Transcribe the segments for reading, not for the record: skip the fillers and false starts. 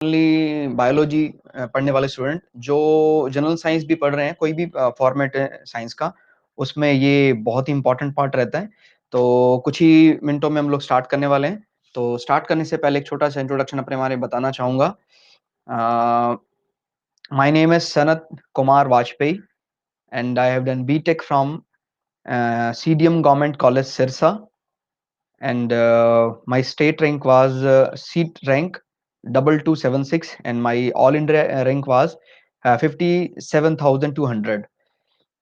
Biology पढ़ने वाले student जो जनरल साइंस भी पढ़ रहे हैं, कोई भी फॉर्मेट है साइंस का, उसमें ये बहुत ही इंपॉर्टेंट पार्ट रहता है। तो कुछ ही मिनटों में हम लोग स्टार्ट करने वाले हैं। तो स्टार्ट करने से पहले एक छोटा सा इंट्रोडक्शन अपने बारे में बताना चाहूंगा। My name is Sanat Kumar Vajpayee and I have done BTech from CDM government college Sirsa, and my state rank was seat rank 2276, and my all India rank was 57,200।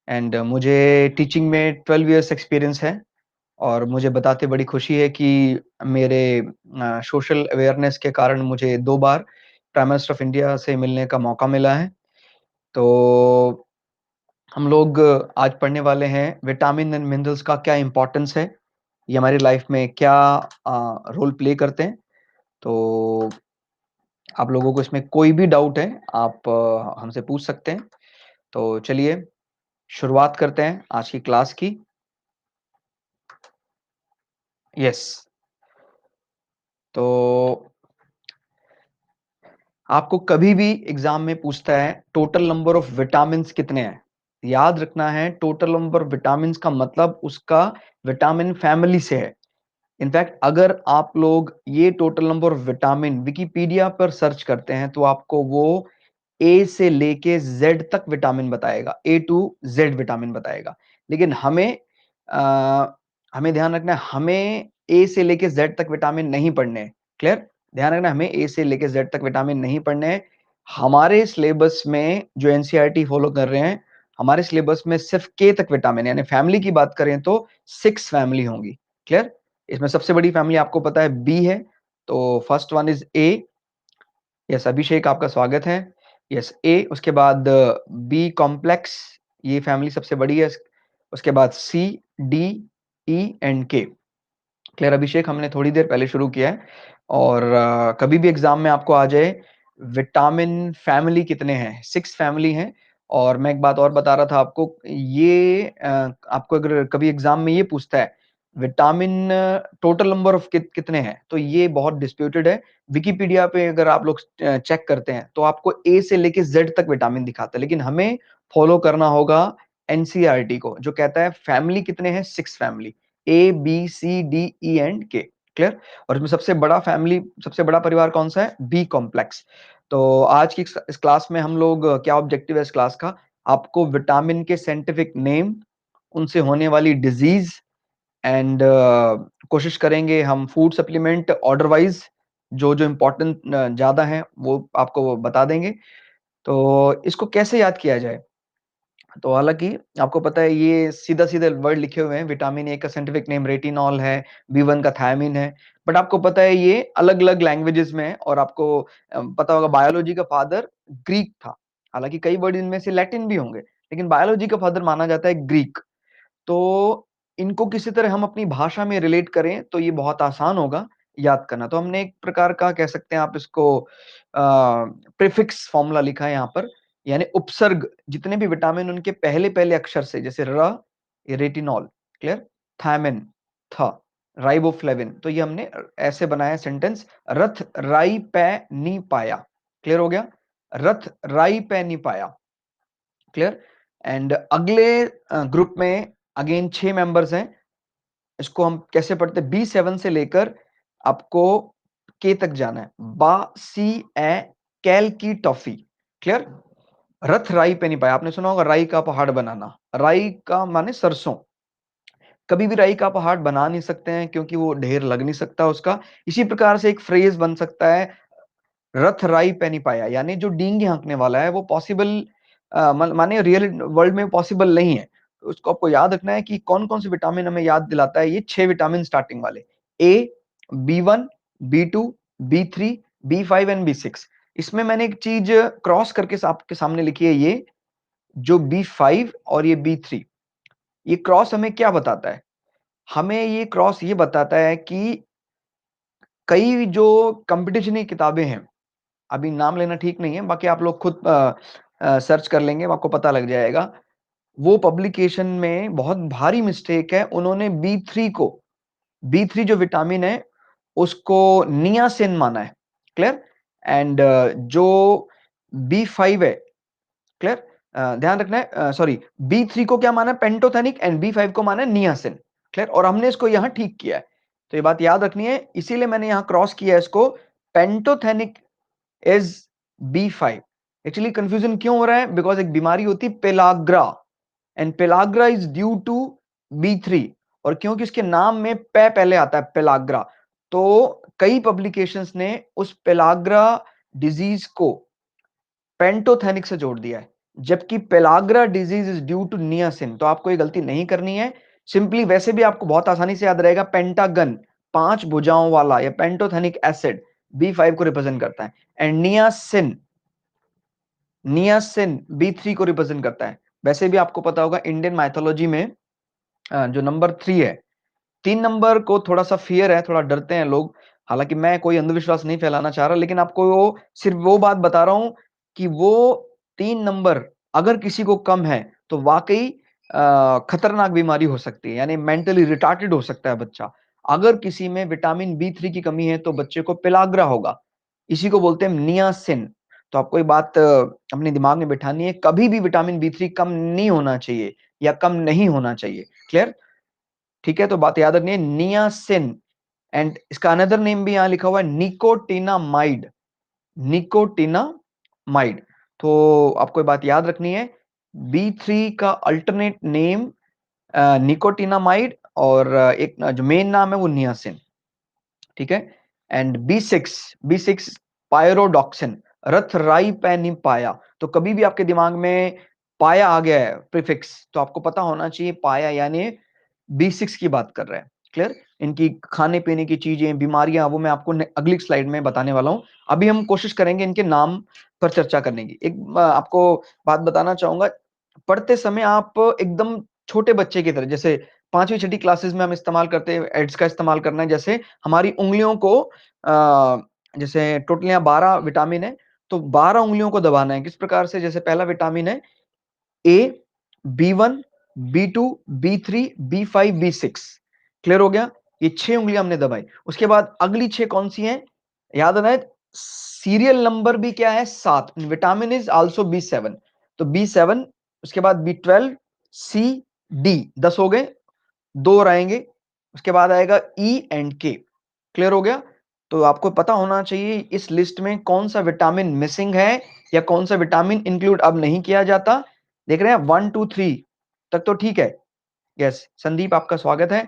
And मुझे टीचिंग में 12 इयर्स एक्सपीरियंस है, और मुझे बताते बड़ी खुशी है कि मेरे सोशल अवेयरनेस के कारण मुझे 2 बार प्राइम मिनिस्टर ऑफ इंडिया से मिलने का मौका मिला है। तो हम लोग आज पढ़ने वाले हैं विटामिन एंड मिनरल्स का क्या इंपॉर्टेंस है, ये हमारी लाइफ में क्या रोल प्ले करते हैं। तो आप लोगों को इसमें कोई भी डाउट है, आप हमसे पूछ सकते हैं। तो चलिए शुरुआत करते हैं आज की क्लास की। यस, तो आपको कभी भी एग्जाम में पूछता है टोटल नंबर ऑफ विटामिन कितने हैं, याद रखना है टोटल नंबर ऑफ विटामिन का मतलब उसका विटामिन फैमिली से है। इनफैक्ट अगर आप लोग ये total number of vitamin Wikipedia पर सर्च करते हैं तो आपको वो ए से लेके जेड तक विटामिन बताएगा, A to Z विटामिन बताएगा। लेकिन हमें ध्यान रखना है, हमें ए से लेके जेड तक विटामिन नहीं पढ़ने हैं। क्लियर? ध्यान रखना, हमें ए से लेके जेड तक विटामिन नहीं पढ़ने हैं। हमारे सिलेबस में जो एनसीईआरटी फॉलो कर रहे हैं, हमारे सिलेबस में सिर्फ के तक विटामिन, यानी फैमिली की बात करें तो 6 फैमिली होंगी। क्लियर? इसमें सबसे बड़ी फैमिली आपको पता है बी है, तो first one is A. Yes Abhishek, आपका स्वागत है। यस ए, उसके बाद बी कॉम्प्लेक्स, ये फैमिली सबसे बड़ी है। उसके बाद सी, D, E and K. Clear अभिषेक? हमने थोड़ी देर पहले शुरू किया है। और कभी भी एग्जाम में आपको आ जाए विटामिन फैमिली कितने हैं, 6 फैमिली हैं। और मैं एक बात और बता रहा था आपको, ये आपको अगर कभी एग्जाम में ये पूछता है विटामिन टोटल नंबर ऑफ कितने हैं, तो ये बहुत डिस्प्यूटेड है। विकिपीडिया पे अगर आप लोग चेक करते हैं तो आपको ए से लेके जेड तक विटामिन दिखाता है, लेकिन हमें फॉलो करना होगा एनसीईआरटी को, जो कहता है फैमिली कितने हैं, 6 family, A B C D E and K. Clear? और इसमें सबसे बड़ा परिवार कौन सा है? B complex. तो आज की इस क्लास में हम लोग क्या ऑब्जेक्टिव है इस क्लास का, आपको विटामिन के साइंटिफिक नेम, उनसे होने वाली डिजीज एंड कोशिश करेंगे हम फूड सप्लीमेंट ऑर्डर वाइज जो जो इम्पोर्टेंट ज्यादा है वो आपको बता देंगे। तो इसको कैसे याद किया जाए, तो हालांकि आपको पता है ये सीधा सीधा वर्ड लिखे हुए हैं। विटामिन ए का साइंटिफिक नेम रेटिनॉल है, B1 का थायमिन है, बट आपको पता है ये अलग अलग लैंग्वेजेस में है। और आपको पता होगा बायोलॉजी का फादर ग्रीक था, हालांकि कई वर्ड इनमें से लैटिन भी होंगे, लेकिन बायोलॉजी का फादर माना जाता है ग्रीक। तो इनको किसी तरह हम अपनी भाषा में रिलेट करें तो ये बहुत आसान होगा याद करना। तो हमने एक प्रकार का कह सकते हैं आप इसको प्रीफिक्स फॉर्मूला लिखा है यहाँ पर, यानी उपसर्ग, जितने भी विटामिन उनके पहले पहले अक्षर से, जैसे र, ये रेटिनॉल। क्लियर? थायमिन, थ, राइबोफ्लेविन, तो ये हमने ऐसे बनाया सेंटेंस, रथ राई पै नी पाया। क्लियर हो गया? रथ राई पै नी पाया। क्लियर? एंड अगले ग्रुप में अगेन 6 मेंबर्स हैं। इसको हम कैसे पढ़ते हैं? B7 से लेकर आपको के तक जाना है। बा सी ए कैल की टॉफी। क्लियर? रथ राई पे नहीं पाया, आपने सुना होगा राई का पहाड़ बनाना, राई का माने सरसों। कभी भी राई का पहाड़ बना नहीं सकते हैं क्योंकि वो ढेर लग नहीं सकता उसका। इसी प्रकार से एक फ्रेज बन सकता है, रथ राई पे नहीं पाया, यानी जो डींगे हाँकने वाला है वो पॉसिबल माने रियल वर्ल्ड में पॉसिबल नहीं है। तो उसको आपको याद रखना है कि कौन कौन से विटामिन हमें याद दिलाता है, ये 6 विटामिन स्टार्टिंग वाले, ए, B1, B2, B3, B5 and B6। इसमें मैंने एक चीज क्रॉस करके आपके सामने लिखी है, ये जो B5 और ये B3, ये क्रॉस हमें क्या बताता है? हमें ये क्रॉस ये बताता है कि कई जो कंपटीशन की किताबें हैं, अभी नाम लेना ठीक नहीं है, बाकी आप लोग खुद सर्च कर लेंगे, आपको पता लग जाएगा। वो पब्लिकेशन में बहुत भारी मिस्टेक है, उन्होंने B3 जो विटामिन है उसको नियासिन माना है। क्लियर? एंड जो B5 है, क्लियर, ध्यान रखना है, सॉरी, B3 को क्या माना है, पेंटोथेनिक, एंड B5 को माना है नियासिन, क्लियर, और हमने इसको यहाँ ठीक किया है, तो ये बात याद रखनी है, इसीलिए मैंने यहाँ क्रॉस किया है इसको, pantothenic is B5। Actually confusion क्यों हो रहा है, बिकॉज एक बीमारी होती है pellagra, and pellagra is due to B3, और क्योंकि इसके नाम में पे पहले आता है पेलाग्रा, तो कई पब्लिकेशंस ने उस पेलाग्रा डिजीज को पेंटोथेनिक से जोड़ दिया है, जबकि pellagra disease is due to niacin. तो आपको ये गलती नहीं करनी है, सिंपली वैसे भी आपको बहुत आसानी से याद रहेगा, पेंटागन 5 भुजाओं वाला या पेंटोथेनिक एसिड B5 को रिप्रेजेंट करता है, एंड नियासिन, नियासिन B3 को रिप्रेजेंट करता है। वैसे भी आपको पता होगा इंडियन माइथोलॉजी में जो नंबर 3 है, 3 नंबर को थोड़ा सा फियर है, थोड़ा डरते हैं लोग, हालांकि मैं कोई अंधविश्वास नहीं फैलाना चाह रहा, लेकिन आपको वो सिर्फ वो बात बता रहा हूं कि वो 3 नंबर अगर किसी को कम है तो वाकई खतरनाक बीमारी हो सकती है, यानी मेंटली रिटार्टेड हो सकता है बच्चा। अगर किसी में विटामिन B3 की कमी है तो बच्चे को पेलाग्रा होगा, इसी को बोलते हैं नियासिन। तो आपको ये बात अपने दिमाग में बिठानी है, कभी भी विटामिन B3 कम नहीं होना चाहिए या कम नहीं होना चाहिए, क्लियर, ठीक है, तो बात याद रखनी है, नियासिन, एंड इसका अनदर नेम भी यहां लिखा हुआ है, निकोटिनामाइड, निकोटिनामाइड। तो आपको ये बात याद रखनी है, B3 का अल्टरनेट नेम निकोटिनामाइड, और एक जो मेन नाम है वो नियासिन, ठीक है, एंड B6 पायरोडॉक्सिन, रथराइपेनिपाया। तो कभी भी आपके दिमाग में पाया आ गया है प्रीफिक्स, तो आपको पता होना चाहिए पाया यानी B6 की बात कर रहे हैं, क्लियर। इनकी खाने पीने की चीजें, बीमारियां, वो मैं आपको अगली स्लाइड में बताने वाला हूं। अभी हम कोशिश करेंगे इनके नाम पर चर्चा करने की। एक आपको बात बताना चाहूंगा, पढ़ते समय आप एकदम छोटे बच्चे की तरह, जैसे 5वीं 6ठी क्लासेस में हम इस्तेमाल करते हैं एड्स का इस्तेमाल करना है, जैसे हमारी उंगलियों को जैसे टोटल यहाँ 12 विटामिन है, तो 12 उंगलियों को दबाना है, किस प्रकार से, जैसे पहला विटामिन है A, B1, B2, B3, B5, B6, clear हो गया, ये 6 उंगलियां हमने दबाई। उसके बाद अगली 6 कौन सी हैं, याद रहे, सीरियल नंबर भी क्या है, 7, विटामिन इज आल्सो B7, तो B7, उसके बाद B12, C, D, 10 हो गए, 2 रहेंगे, उसके बाद आएगा E एंड K, क्लियर हो गया। तो आपको पता होना चाहिए इस लिस्ट में कौन सा विटामिन मिसिंग है या कौन सा विटामिन इंक्लूड अब नहीं किया जाता। देख रहे हैं 1 2 3 तक तो ठीक है, यस संदीप आपका स्वागत है,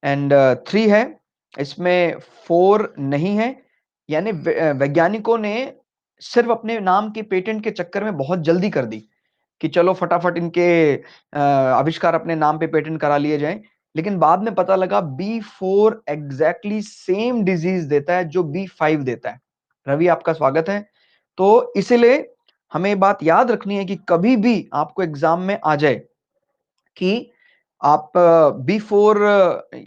एंड 3 है, इसमें 4 नहीं है, यानी वैज्ञानिकों ने सिर्फ अपने नाम के पेटेंट के चक्कर में बहुत जल्दी कर दी कि चलो फटाफट इनके आविष्कार अपने नाम पे पेटेंट करा लिए जाएं, लेकिन बाद में पता लगा B4 एग्जैक्टली सेम डिजीज देता है जो B5 देता है। रवि आपका स्वागत है। तो इसलिए हमें बात याद रखनी है कि कभी भी आपको एग्जाम में आ जाए कि आप B4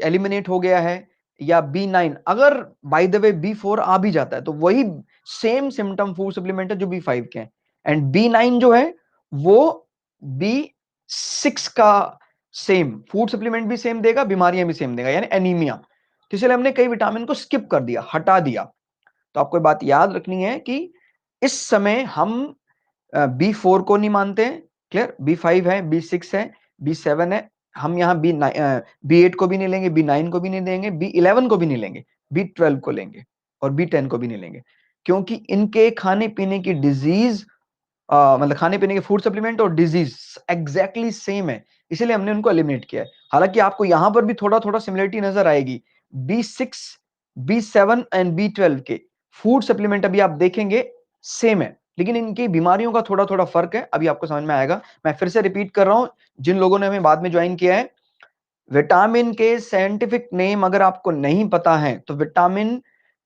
एलिमिनेट हो गया है या B9, अगर बाय द वे B4 आ भी जाता है तो वही सेम सिम्टम फूड सप्लीमेंट है जो B5 के हैं, एंड B9 जो है वो B6 का सेम फूड सप्लीमेंट भी सेम देगा, बीमारियां भी सेम देगा, यानी एनीमिया। तो इसलिए हमने कई विटामिन को स्किप कर दिया, हटा दिया। तो आपको बात याद रखनी है कि इस समय हम B4 को नहीं मानते हैं, क्लियर, B5 है, B6 है, B7 है, हम यहाँ B8 को भी नहीं लेंगे, B9 को भी नहीं लेंगे, B11 को भी नहीं लेंगे, B12 को लेंगे और B10 को भी नहीं लेंगे, क्योंकि इनके खाने पीने की डिजीज, मतलब खाने पीने के फूड सप्लीमेंट और डिजीज एग्जैक्टली सेम है, इसीलिए हमने उनको एलिमिनेट किया है। हालांकि आपको यहां पर भी थोड़ा थोड़ा सिमिलरिटी नजर आएगी, B6, B7 एंड B12 के फूड सप्लीमेंट अभी आप देखेंगे सेम है, लेकिन इनकी बीमारियों का थोड़ा थोड़ा फर्क है, अभी आपको समझ में आएगा। मैं फिर से रिपीट कर रहा हूं, जिन लोगों ने हमें बाद में ज्वाइन किया है, विटामिन के साइंटिफिक नेम अगर आपको नहीं पता है तो विटामिन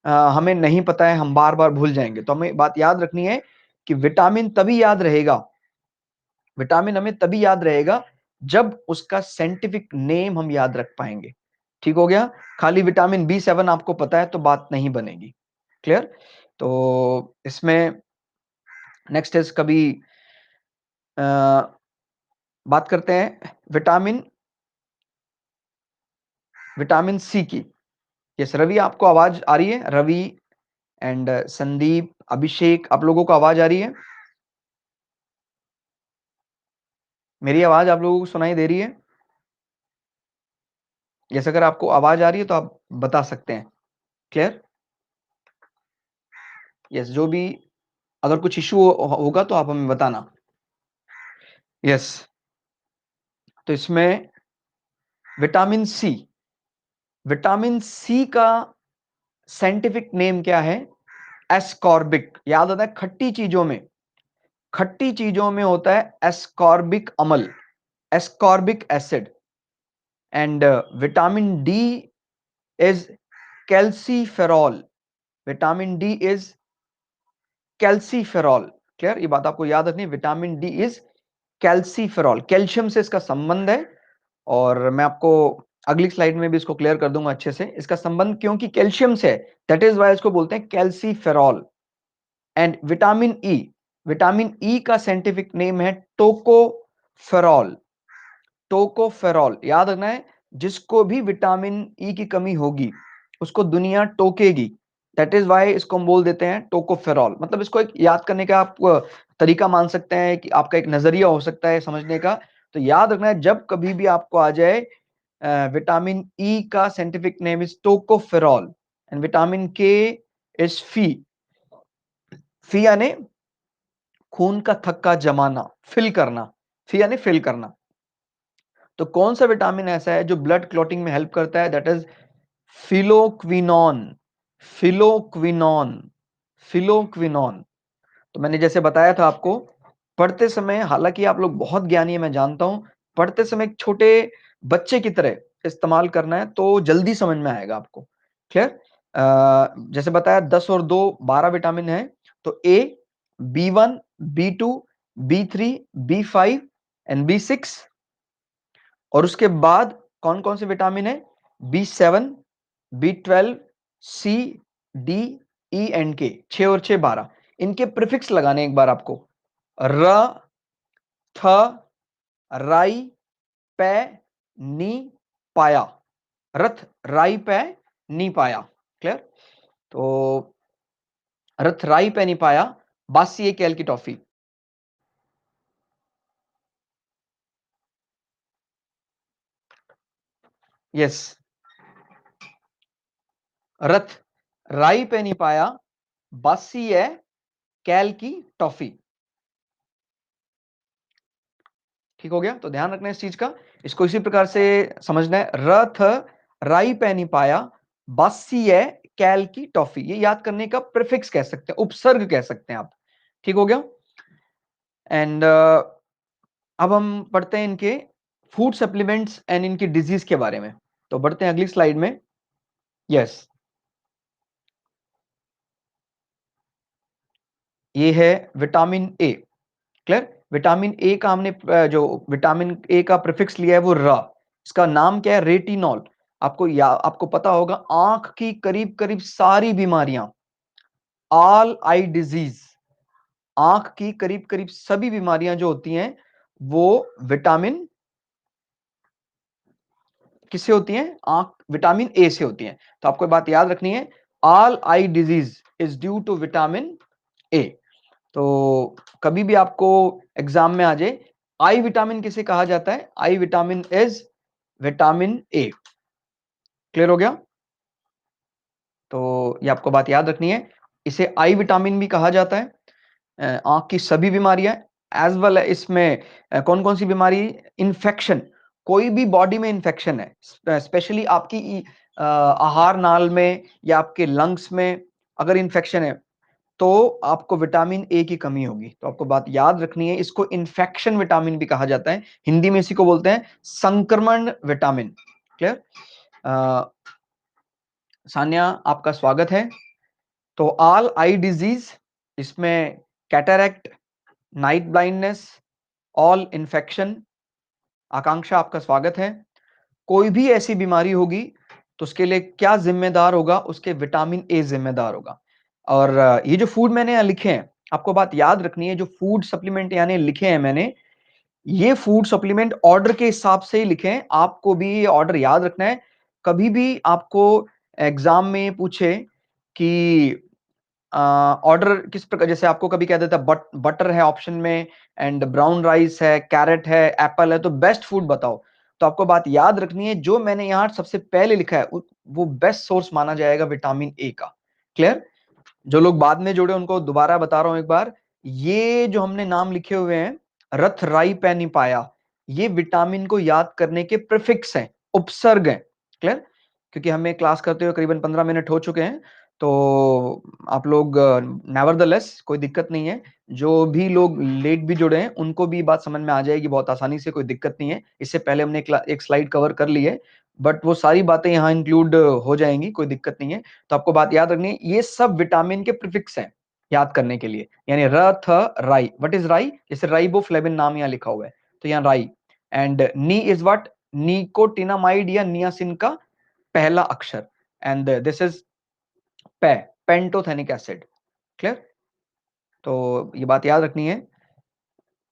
हमें नहीं पता है, हम बार बार भूल जाएंगे। तो हमें बात याद रखनी है कि विटामिन तभी याद रहेगा, विटामिन हमें तभी याद रहेगा जब उसका साइंटिफिक नेम हम याद रख पाएंगे, ठीक हो गया। खाली विटामिन B7 आपको पता है तो बात नहीं बनेगी, क्लियर। तो इसमें नेक्स्ट इज कभी बात करते हैं विटामिन विटामिन C की। यस रवि, आपको आवाज आ रही है, रवि एंड संदीप अभिषेक, आप लोगों को आवाज आ रही है? मेरी आवाज आप लोगों को सुनाई दे रही है? यस, अगर आपको आवाज आ रही है तो आप बता सकते हैं। क्लियर? यस, जो भी अगर कुछ इश्यू होगा तो आप हमें बताना। यस, तो इसमें विटामिन सी, विटामिन सी का साइंटिफिक नेम क्या है? एस्कॉर्बिक। याद आता है खट्टी चीजों में होता है एस्कॉर्बिक अम्ल, ascorbic acid. And vitamin D is calciferol, vitamin D is calciferol. Clear? ये बात आपको याद रखनी है, vitamin D is calciferol, calcium से इसका संबंध है। और मैं आपको अगली स्लाइड में भी इसको क्लियर कर दूंगा अच्छे से, इसका संबंध क्योंकि कैल्शियम से है, दैट इज वाई इसको बोलते हैं calciferol. And vitamin E, vitamin E का साइंटिफिक नेम है टोकोफेरॉल, टोकोफेरॉल। याद रखना है, जिसको भी विटामिन ई की कमी होगी उसको दुनिया टोकेगी, दैट इज वाई इसको हम बोल देते हैं टोकोफेरॉल। मतलब इसको एक याद करने का आप तरीका मान सकते हैं कि आपका एक नजरिया हो सकता है समझने का। तो याद रखना है, जब कभी भी आपको आ जाए विटामिन ई का scientific name is tocopherol and vitamin के इज फी, फी यानी खून का थक्का जमाना, फिल करना, फी यानी फिल करना। तो कौन सा विटामिन ऐसा है जो ब्लड क्लॉटिंग में हेल्प करता है? That is phylloquinone, phylloquinone, phylloquinone. तो मैंने जैसे बताया था आपको, पढ़ते समय, हालांकि आप लोग बहुत ज्ञानी है मैं जानता हूं, पढ़ते समय एक छोटे बच्चे की तरह इस्तेमाल करना है तो जल्दी समझ में आएगा आपको। क्लियर? जैसे बताया 10 और 2 12 विटामिन है। तो ए, B1, B2, B3, B5 and B6। और उसके बाद कौन कौन से विटामिन है? B7, B12, C, D, E and K। 6 और 6 12। इनके प्रीफिक्स लगाने एक बार आपको, र, थ, राई, पै, नी, पाया। रथ, राई, पै, नी, पाया। क्लियर? तो रथ, राई, पै, नी, पाया, बासी एक कैल की टॉफी। यस, रथ, राई, पै, नी, पाया, बासी है कैल की टॉफी। ठीक हो गया? तो ध्यान रखना है इस चीज का, इसको इसी प्रकार से समझना है, रथ, राई, पैनी, पाया, बासी है कैल की टॉफी। ये याद करने का प्रीफिक्स कह सकते हैं, उपसर्ग कह सकते हैं आप। ठीक हो गया? एंड अब हम पढ़ते हैं इनके फूड सप्लीमेंट्स एंड इनकी डिजीज के बारे में। तो बढ़ते हैं अगली स्लाइड में। यस, ये है vitamin A. Clear? Vitamin A का हमने जो विटामिन ए का प्रीफिक्स लिया है वो र, इसका नाम क्या है? रेटिनॉल। आपको पता होगा, आंख की करीब करीब सारी बीमारियां, ऑल आई डिजीज, आंख की करीब करीब सभी बीमारियां जो होती हैं वो विटामिन किससे होती हैं? आंख विटामिन ए से होती हैं। तो आपको बात याद रखनी है, all eye disease is due to vitamin A. तो कभी भी आपको एग्जाम में आ जाए, आई विटामिन किसे कहा जाता है? Eye vitamin is vitamin A. Clear हो गया? तो ये आपको बात याद रखनी है, इसे आई विटामिन भी कहा जाता है। आंख की सभी बीमारियां, एज वेल इसमें कौन कौन सी बीमारी? इन्फेक्शन, कोई भी बॉडी में इन्फेक्शन है, स्पेशली आपकी आहार नाल में या आपके लंग्स में अगर इन्फेक्शन है तो आपको विटामिन ए की कमी होगी। तो आपको बात याद रखनी है, इसको इन्फेक्शन विटामिन भी कहा जाता है, हिंदी में इसी को बोलते हैं संक्रमण विटामिन। क्लियर? सान्या, आपका स्वागत है। तो ऑल आई डिजीज, इसमें cataract, night blindness, all infection. Akanksha, आपका स्वागत है। कोई भी ऐसी बीमारी होगी तो उसके लिए क्या जिम्मेदार होगा? उसके विटामिन ए जिम्मेदार होगा। और ये जो फूड मैंने यहाँ लिखे हैं, आपको बात याद रखनी है, जो फूड सप्लीमेंट यानी लिखे हैं मैंने, ये फूड सप्लीमेंट ऑर्डर के हिसाब से ही लिखे हैं। आपको भी ये ऑर्डर याद रखना है। कभी भी आपको एग्जाम में पूछे कि ऑर्डर किस प्रकार, जैसे आपको कभी कह देता बटर है ऑप्शन में एंड ब्राउन राइस है, कैरेट है, एप्पल है, तो बेस्ट फूड बताओ। तो आपको बात याद रखनी है, जो मैंने यहाँ सबसे पहले लिखा है वो बेस्ट सोर्स माना जाएगा विटामिन ए का। क्लियर? जो लोग बाद में जुड़े उनको दोबारा बता रहा हूं एक बार, ये जो हमने नाम लिखे हुए हैं रथ राई पैनिपाया, ये विटामिन को याद करने के प्रीफिक्स हैं, उपसर्ग हैं। क्लियर? क्योंकि हमें क्लास करते हुए करीबन 15 मिनट हो चुके हैं, तो आप लोग नेवरदलेस कोई दिक्कत नहीं है, जो भी लोग लेट भी जुड़े हैं उनको भी बात समझ में आ जाएगी बहुत आसानी से, कोई दिक्कत नहीं है। इससे पहले हमने एक स्लाइड कवर कर ली है, बट वो सारी बातें यहाँ इंक्लूड हो जाएंगी, कोई दिक्कत नहीं है। तो आपको बात याद रखनी है, ये सब विटामिन के प्रीफिक्स हैं याद करने के लिए, यानी र थ राई। व्हाट इज राई? जैसे राइबोफ्लेविन नाम यहाँ लिखा हुआ है, तो यहाँ राई। And knee is what? Nicotinamide या नियासिन का पहला अक्षर, एंड दिस इज पे, पेंटोथेनिक एसिड। क्लियर? तो ये बात याद रखनी है।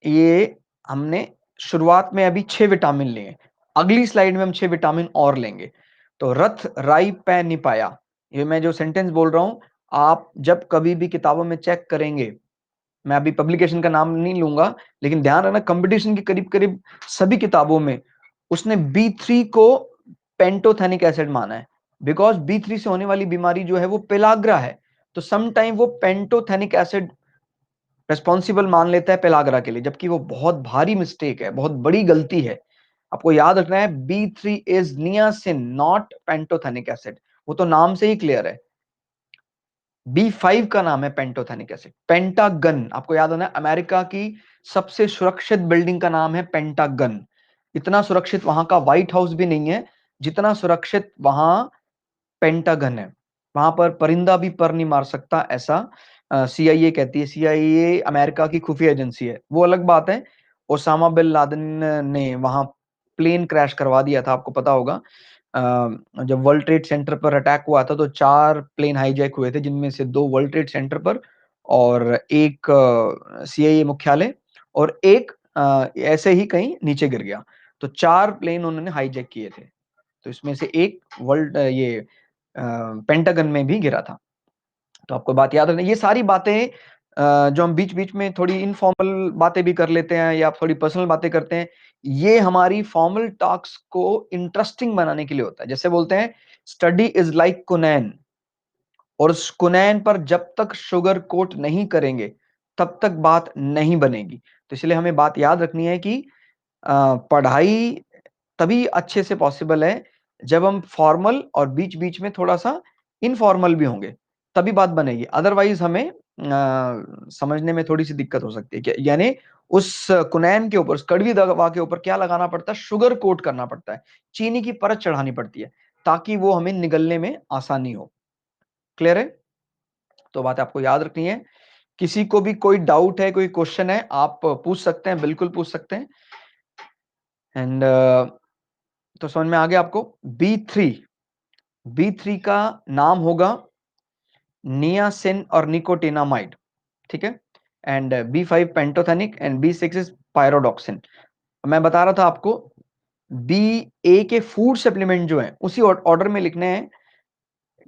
ये हमने शुरुआत में अभी 6 विटामिन लिए, अगली स्लाइड में हम 6 विटामिन और लेंगे। तो रथ राई पै निपाया, ये मैं जो सेंटेंस बोल रहा हूं, आप जब कभी भी किताबों में चेक करेंगे, मैं अभी पब्लिकेशन का नाम नहीं लूंगा, लेकिन ध्यान रखना कंपटीशन की करीब करीब सभी किताबों में उसने B3 को पेंटोथेनिक एसिड माना है, बिकॉज B3 से होने वाली बीमारी जो है वो पेलाग्रा है, तो समटाइम वो पेंटोथेनिक एसिड रेस्पॉन्सिबल मान लेता है पेलाग्रा के लिए, जबकि वो बहुत भारी मिस्टेक है, बहुत बड़ी गलती है। आपको याद रखना है B3 is niacin not pantothenic acid, वो तो नाम से ही क्लियर है। B5 का नाम है पेंटोथेनिक एसिड। पेंटागन, आपको याद होना है अमेरिका की सबसे सुरक्षित बिल्डिंग का नाम है पेंटागन। इतना सुरक्षित वहां का व्हाइट हाउस भी नहीं है जितना सुरक्षित वहां पेंटागन है। वहां पर परिंदा भी पर नहीं मार सकता, ऐसा CIA कहती है। CIA अमेरिका की खुफिया एजेंसी है, वो अलग बात है। ओसामा बिन लादेन ने वहां प्लेन क्रैश करवा दिया था, आपको पता होगा। जब वर्ल्ड ट्रेड सेंटर पर अटैक हुआ था तो 4 प्लेन हाईजैक हुए थे, जिनमें से 2 वर्ल्ड ट्रेड सेंटर पर और एक CIA मुख्यालय और एक ऐसे ही कहीं नीचे गिर गया। तो 4 प्लेन उन्होंने हाईजैक किए थे, तो इसमें से एक वर्ल्ड ये पेंटागन में भी गिरा था। तो आपको बात याद रखना, ये सारी बातें जो हम बीच बीच में थोड़ी इनफॉर्मल बातें भी कर लेते हैं या थोड़ी पर्सनल बातें करते हैं, ये हमारी फॉर्मल टॉक्स को इंटरेस्टिंग बनाने के लिए होता है। जैसे बोलते हैं स्टडी इज लाइक कुनैन, और उस कुनैन पर जब तक शुगर कोट नहीं करेंगे तब तक बात नहीं बनेगी। तो इसलिए हमें बात याद रखनी है कि पढ़ाई तभी अच्छे से पॉसिबल है जब हम फॉर्मल और बीच बीच में थोड़ा सा इनफॉर्मल भी होंगे, तभी बात बनेगी। अदरवाइज हमें समझने में थोड़ी सी दिक्कत हो सकती है कि यानी उस कुनैन के ऊपर, उस कड़वी दवा के ऊपर क्या लगाना पड़ता है? शुगर कोट करना पड़ता है, चीनी की परत चढ़ानी पड़ती है, ताकि वो हमें निगलने में आसानी हो। क्लियर है? तो बात आपको याद रखनी है। किसी को भी कोई डाउट है, कोई क्वेश्चन है, आप पूछ सकते हैं, बिल्कुल पूछ सकते हैं। एंड तो समझ में आ गया आपको? B3 का नाम होगा नियासिन और निकोटिनामाइड, ठीक है। And B5 pantothenic and B6 is pyridoxine. मैं बता रहा था आपको BA के फूड सप्लीमेंट जो है उसी ऑर्डर में लिखने हैं।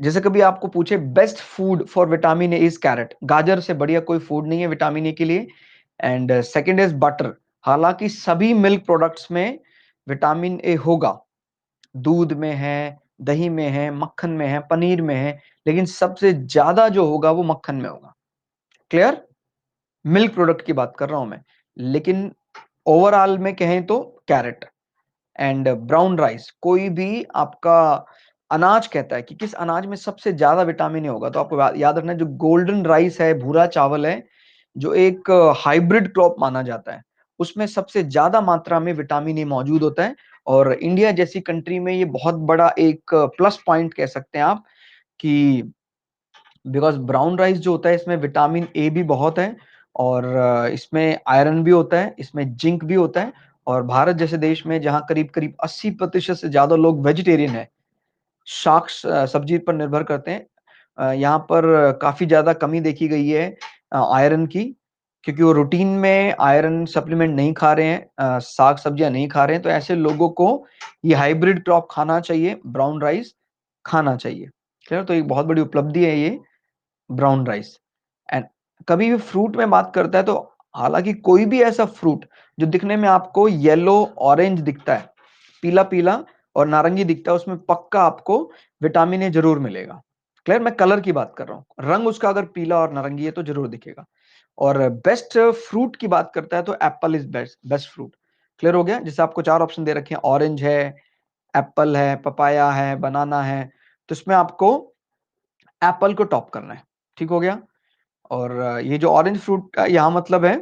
जैसे कभी आपको पूछे best food for vitamin A is carrot, गाजर से बढ़िया कोई फूड नहीं है विटामिन ए के लिए। एंड सेकंड इज बटर, हालांकि सभी मिल्क प्रोडक्ट्स में विटामिन ए होगा, दूध में है, दही में है, मक्खन में है, पनीर में है, लेकिन सबसे ज्यादा जो होगा वो मक्खन में होगा। क्लियर? मिल्क प्रोडक्ट की बात कर रहा हूं मैं, लेकिन ओवरऑल में कहें तो कैरेट एंड ब्राउन राइस। कोई भी आपका अनाज कहता है कि किस अनाज में सबसे ज्यादा विटामिन ए होगा, तो आपको याद रखना है जो गोल्डन राइस है, भूरा चावल है, जो एक हाइब्रिड क्रॉप माना जाता है, उसमें सबसे ज्यादा मात्रा में विटामिन ए मौजूद होता है। और इंडिया जैसी कंट्री में ये बहुत बड़ा एक प्लस पॉइंट कह सकते हैं आप, कि बिकॉज ब्राउन राइस जो होता है इसमें विटामिन ए भी बहुत है, और इसमें आयरन भी होता है, इसमें जिंक भी होता है। और भारत जैसे देश में जहां करीब करीब 80% से ज्यादा लोग वेजिटेरियन है, शाक सब्जी पर निर्भर करते हैं, यहाँ पर काफी ज्यादा कमी देखी गई है आयरन की, क्योंकि वो रूटीन में आयरन सप्लीमेंट नहीं खा रहे हैं, साग सब्जियां नहीं खा रहे हैं। तो ऐसे लोगों को ये हाइब्रिड क्रॉप खाना चाहिए, ब्राउन राइस खाना चाहिए। क्लियर? तो एक बहुत बड़ी उपलब्धि है ये ब्राउन राइस। कभी भी फ्रूट में बात करता है तो हालांकि कोई भी ऐसा फ्रूट जो दिखने में आपको येलो ऑरेंज दिखता है, पीला पीला और नारंगी दिखता है, उसमें पक्का आपको विटामिन ए जरूर मिलेगा। क्लियर? मैं कलर की बात कर रहा हूँ, रंग उसका अगर पीला और नारंगी है तो जरूर दिखेगा। और बेस्ट फ्रूट की बात करता है तो Apple is best best fruit. Clear हो गया? जैसे आपको 4 ऑप्शन दे रखे हैं, ऑरेंज है, एप्पल है, पपाया है, बनाना है, तो इसमें आपको एप्पल को टॉप करना है। ठीक हो गया? और ये जो ऑरेंज फ्रूट का यहाँ मतलब है,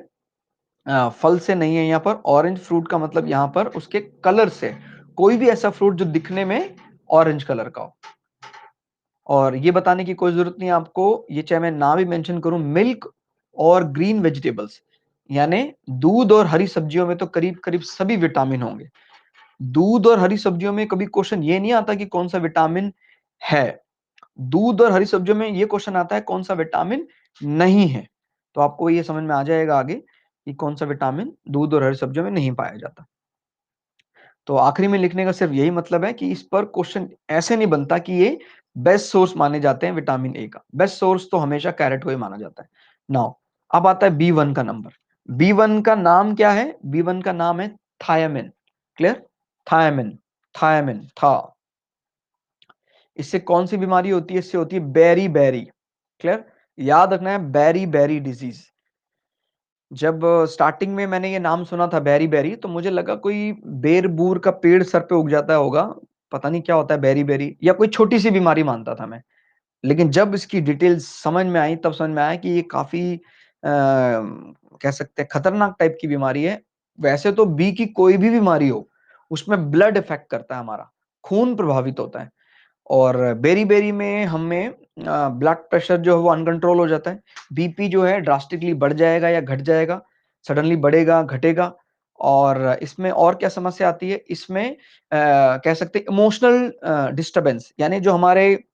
फल से नहीं है यहाँ पर, ऑरेंज फ्रूट का मतलब यहाँ पर उसके कलर से, कोई भी ऐसा फ्रूट जो दिखने में ऑरेंज कलर का हो। और ये बताने की कोई जरूरत नहीं है आपको, ये चाहे मैं ना भी मेंशन करूं, मिल्क और ग्रीन वेजिटेबल्स यानी दूध और हरी सब्जियों में तो करीब करीब सभी विटामिन होंगे। दूध और हरी सब्जियों में कभी क्वेश्चन ये नहीं आता कि कौन सा विटामिन है, दूध और हरी सब्जियों में ये क्वेश्चन आता है कौन सा विटामिन नहीं है। तो आपको ये समझ में आ जाएगा आगे कि कौन सा विटामिन दूध और हरी सब्जियों में नहीं पाया जाता। तो आखिरी में लिखने का सिर्फ यही मतलब है कि इस पर क्वेश्चन ऐसे नहीं बनता कि ये बेस्ट सोर्स माने जाते हैं विटामिन ए का, बेस्ट सोर्स तो हमेशा कैरेट को ही माना जाता है। नाउ अब आता है B1 का नंबर। B1 का नाम क्या है? B1 का नाम है थायामिन। क्लियर? थायामिन, थायामिन था। इससे कौन सी बीमारी होती है? इससे होती है बेरी बेरी। क्लियर? याद रखना है, बेरी बेरी डिजीज। जब स्टार्टिंग में मैंने ये नाम सुना था बेरी बेरी, तो मुझे लगा कोई बेर बूर का पेड़ सर पे उग जाता होगा, पता नहीं क्या होता है बेरी बेरी, या कोई छोटी सी बीमारी मानता था मैं। लेकिन जब इसकी डिटेल्स समझ में आई तब समझ में आया कि ये काफी कह सकते हैं खतरनाक टाइप की बीमारी है। वैसे तो बी की कोई भी बीमारी हो उसमें ब्लड इफेक्ट करता है, हमारा खून प्रभावित होता है। और बेरी बेरी में हमें ब्लड प्रेशर जो है वो अनकंट्रोल हो जाता है, बीपी जो है ड्रास्टिकली बढ़ जाएगा या घट जाएगा, सडनली बढ़ेगा घटेगा। और इसमें और क्या समस्या आती है? इसमें कह सकते हैं इमोशनल डिस्टरबेंस, यानी जो हमारे,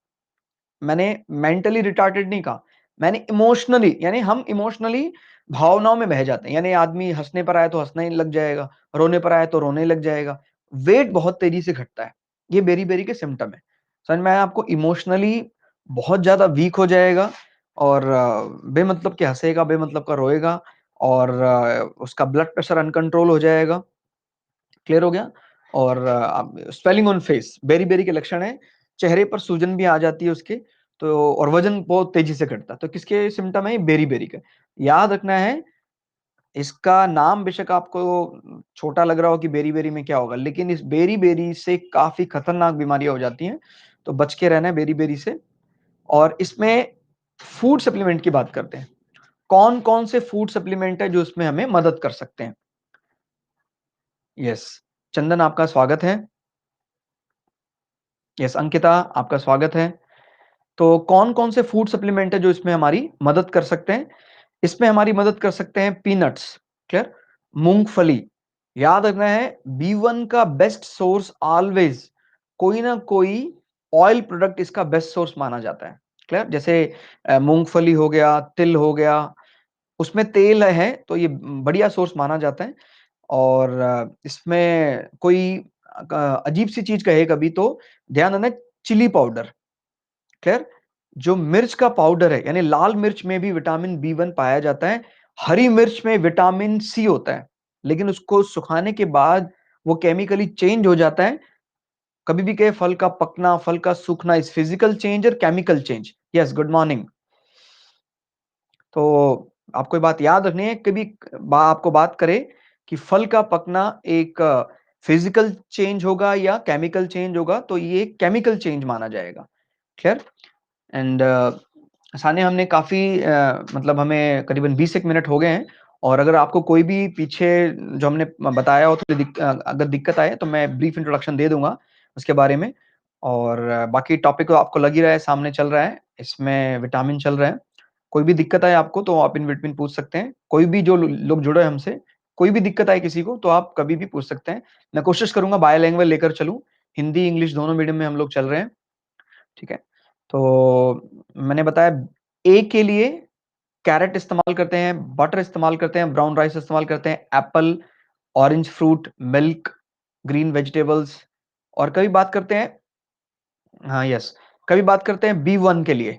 मैंने मेंटली रिटार्टेड नहीं कहा, मैंने इमोशनली, यानी हम इमोशनली भावनाओं में बह जाते हैं। यानी आदमी हंसने पर आए तो हंसना ही लग जाएगा, रोने पर आए तो रोने लग जाएगा, वेट बहुत तेजी से घटता है। ये बेरी बेरी के सिम्टम है। समझ में आया आपको? इमोशनली बहुत ज्यादा वीक हो जाएगा और बेमतलब के हंसेगा, बेमतलब का रोएगा, और उसका ब्लड प्रेशर अनकंट्रोल हो जाएगा। क्लियर हो गया? और swelling on face beriberi के लक्षण है, चेहरे पर सूजन भी आ जाती है उसके, तो और वजन बहुत तेजी से घटता है। तो किसके सिम्टम है? बेरी बेरी का। याद रखना है, इसका नाम बेशक आपको छोटा लग रहा हो कि बेरी बेरी में क्या होगा, लेकिन इस बेरी बेरी से काफी खतरनाक बीमारियां हो जाती हैं, तो बच के रहना है बेरी बेरी से। और इसमें फूड सप्लीमेंट की बात करते हैं, कौन कौन से फूड सप्लीमेंट है जो इसमें हमें मदद कर सकते हैं। यस, चंदन आपका स्वागत है। यस अंकिता, आपका स्वागत है। तो कौन-कौन से फूड सप्लीमेंट है जो इसमें हमारी मदद कर सकते हैं? इसमें हमारी मदद कर सकते हैं पीनट्स, क्लियर? मूंगफली। याद रखना है, B1 का बेस्ट सोर्स ऑलवेज कोई ना कोई ऑयल प्रोडक्ट इसका बेस्ट सोर्स माना जाता है। क्लियर? जैसे मूंगफली हो गया, तिल हो गया, उसमें तेल है तो ये बढ़िया सोर्स माना जाता है। और इसमें कोई अजीब सी चीज कहे कभी तो ध्यान देना, चिली पाउडर। खैर, जो मिर्च का पाउडर है, यानी लाल मिर्च में भी विटामिन B1 पाया जाता है, हरी मिर्च में विटामिन सी होता है, लेकिन उसको सुखाने के बाद वो केमिकली चेंज हो जाता है। कभी भी कहे फल का पकना, फल का सूखना इज फिजिकल चेंज और chemical change. Yes, good morning. तो आपको ये बात याद रखनी है, कभी आपको बात करे कि फल का पकना एक फिजिकल चेंज होगा या केमिकल चेंज होगा, तो ये केमिकल चेंज माना जाएगा। क्लियर? एंड सानिया, हमने काफी मतलब हमें करीबन 20 एक मिनट हो गए हैं, और अगर आपको कोई भी पीछे जो हमने बताया हो तो अगर दिक्कत आए तो मैं ब्रीफ इंट्रोडक्शन दे दूंगा उसके बारे में। और बाकी टॉपिक तो आपको लग ही रहा है, सामने चल रहा है, इसमें विटामिन चल रहा है। कोई भी दिक्कत आए आपको तो आप इन बिटवीन पूछ सकते हैं, कोई भी जो लोग जुड़े हैं हमसे, कोई भी दिक्कत आए किसी को तो आप कभी भी पूछ सकते हैं। मैं कोशिश करूंगा बायलैंग्वेज लेकर चलूं, हिंदी इंग्लिश दोनों मीडियम में हम लोग चल रहे हैं। ठीक है? तो मैंने बताया, ए के लिए कैरेट इस्तेमाल करते हैं, बटर इस्तेमाल करते हैं, ब्राउन राइस इस्तेमाल करते हैं, Apple, orange fruit, milk, green vegetables. और कभी बात करते हैं, हाँ यस, कभी बात करते हैं B1 के लिए।